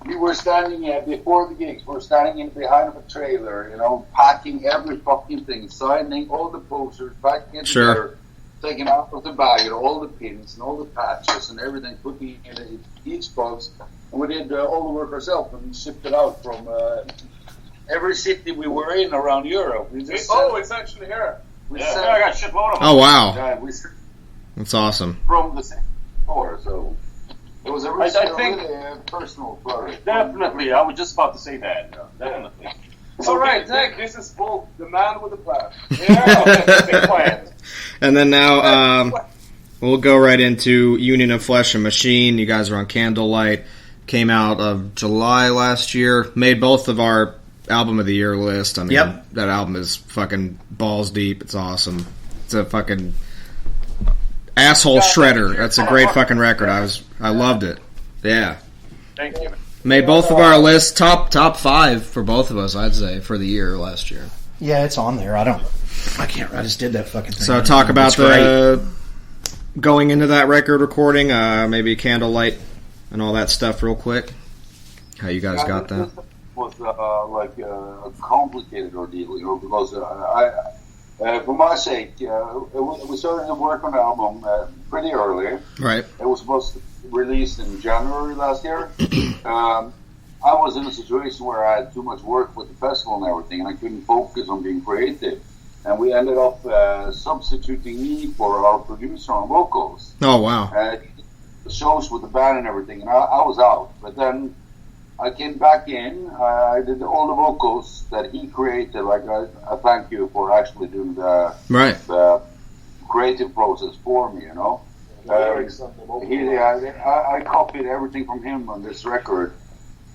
we were standing before the gigs. We're standing behind a trailer, packing every fucking thing, signing all the posters, packing it Sure. together, taking out of the bag all the pins and all the patches and everything, putting it in each box. And we did all the work ourselves and shipped it out from every city we were in around Europe. We just it's actually here. we Yeah, sent I got shitload of them. Oh, wow. we sent That's awesome. from the same store, so it was a really, I think- really personal project. Definitely, I was just about to say that. Definitely. All right, Nick, this is Bolt, the man with the plan. Yeah, big plans. And then now we'll go right into Union of Flesh and Machine. You guys are on Candlelight. Came out of July last year. Made both of our album of the year list. I mean, that album is fucking balls deep. It's awesome. It's a fucking asshole shredder. That's a great fucking record. I loved it. Yeah. Thank you. Made both of our lists top 5 for both of us, I'd say, for the year last year. Yeah, it's on there. I just did that fucking thing. So talk about going into that record recording, maybe Candlelight and all that stuff real quick. How you guys got that? Was like a complicated ordeal, you know, because for my sake, we started to work on the album pretty early. Right. It was supposed to be released in January last year. I was in a situation where I had too much work with the festival and everything, and I couldn't focus on being creative. And we ended up substituting me for our producer on vocals. Oh, wow. The shows with the band and everything, and I was out. But then I came back in. I did all the vocals that he created. Like I thank you for actually doing the creative process for me. You know, I copied everything from him on this record.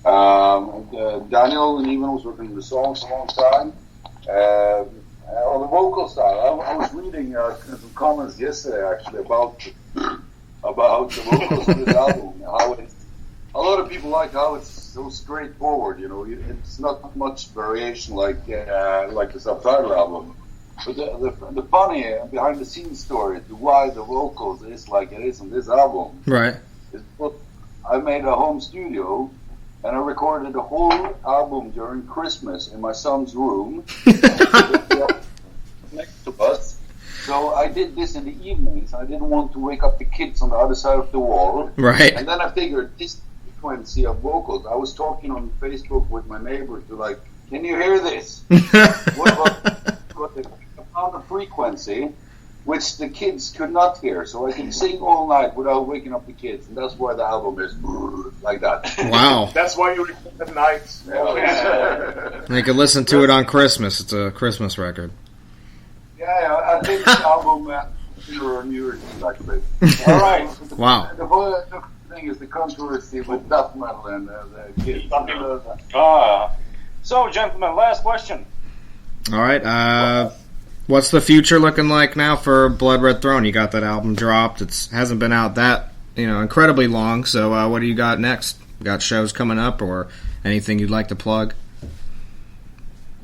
Daniel and even was working on the songs a long time. On the vocal side, I was reading some comments yesterday actually about the vocals of this album. A lot of people like how it's so straightforward, you know. It's not much variation like the Subtitle album. But the funny behind the scenes story to why the vocals is like it is on this album, right? Is I made a home studio and I recorded the whole album during Christmas in my son's room next to us. So I did this in the evenings. I didn't want to wake up the kids on the other side of the wall. Right. And then I figured this frequency of vocals. I was talking on Facebook with my neighbor to like, can you hear this? What about I found a frequency which the kids could not hear, so I can sing all night without waking up the kids, and that's why the album is like that. Wow. That's why you record at night. Yeah. You can listen to it on Christmas. It's a Christmas record. Yeah, I think the album New Year's actually. All right. Wow. The whole thing is the controversy with death metal and the kids. So, gentlemen, last question. All right. What's the future looking like now for Blood Red Throne? You got that album dropped. It hasn't been out that incredibly long. So what do you got next? Got shows coming up or anything you'd like to plug?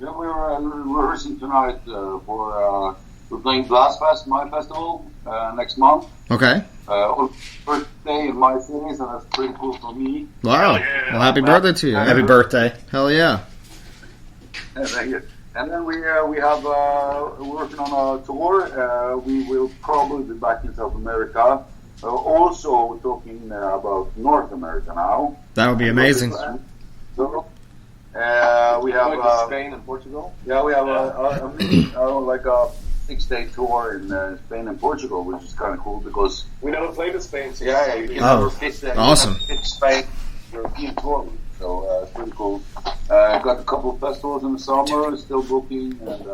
Yeah, we were rehearsing tonight for we're playing Blastfest, my festival, next month. Okay. First day in my city, so that's pretty cool for me. Wow. Yeah. Well, happy birthday to you. Happy birthday. Hell yeah. Thank you. And then we have we're working on a tour. We will probably be back in South America. Also, we're talking about North America now. That would be amazing. So, we have Spain and Portugal. Yeah, we have like a 6-day tour in Spain and Portugal, which is kind of cool because we never played in Spain. So yeah, you can awesome. Spain European tour. So it's pretty cool. Got a couple of festivals in the summer, still booking, and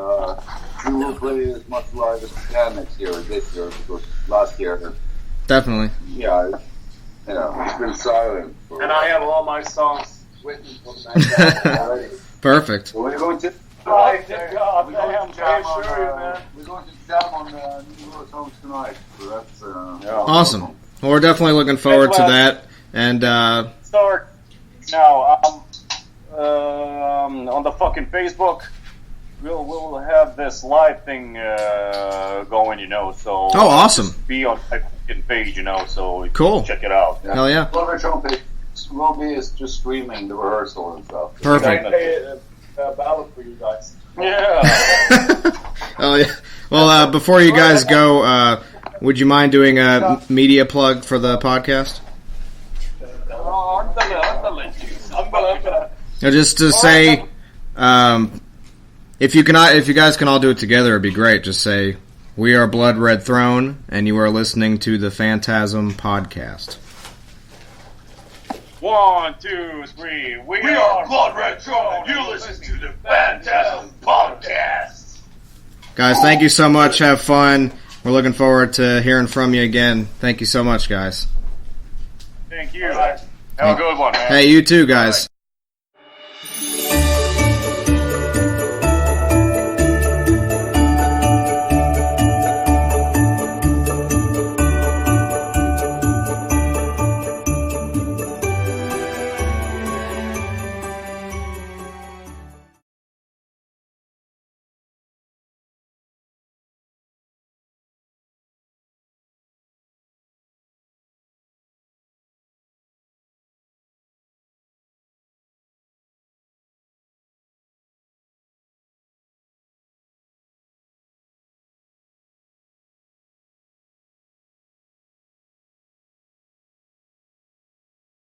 we will play as much live as we can this year, because last year. Definitely. Yeah, it's been silent. And I have all my songs written for the next album already. Perfect. So we're going to. We're going to jam on New York songs tonight. So that's awesome. Well, we're definitely looking forward to that. And start now on the fucking Facebook. We'll have this live thing going, So awesome. Just be on my fucking page, so you cool. Check it out. Yeah. Hell yeah. Robbie is just streaming the rehearsal and stuff. Perfect. I pay a ballot for you guys. Yeah. Oh yeah. Well, before you guys go, would you mind doing a media plug for the podcast? Just to say, if you guys can all do it together, it'd be great. Just say, "We are Blood Red Throne, and you are listening to the Phantasm Podcast." 1, 2, 3. We are Blood Red Throne. You listen to the Phantasm Podcast. Guys, thank you so much. Have fun. We're looking forward to hearing from you again. Thank you so much, guys. Thank you. Have a good one, man. Hey, you too, guys.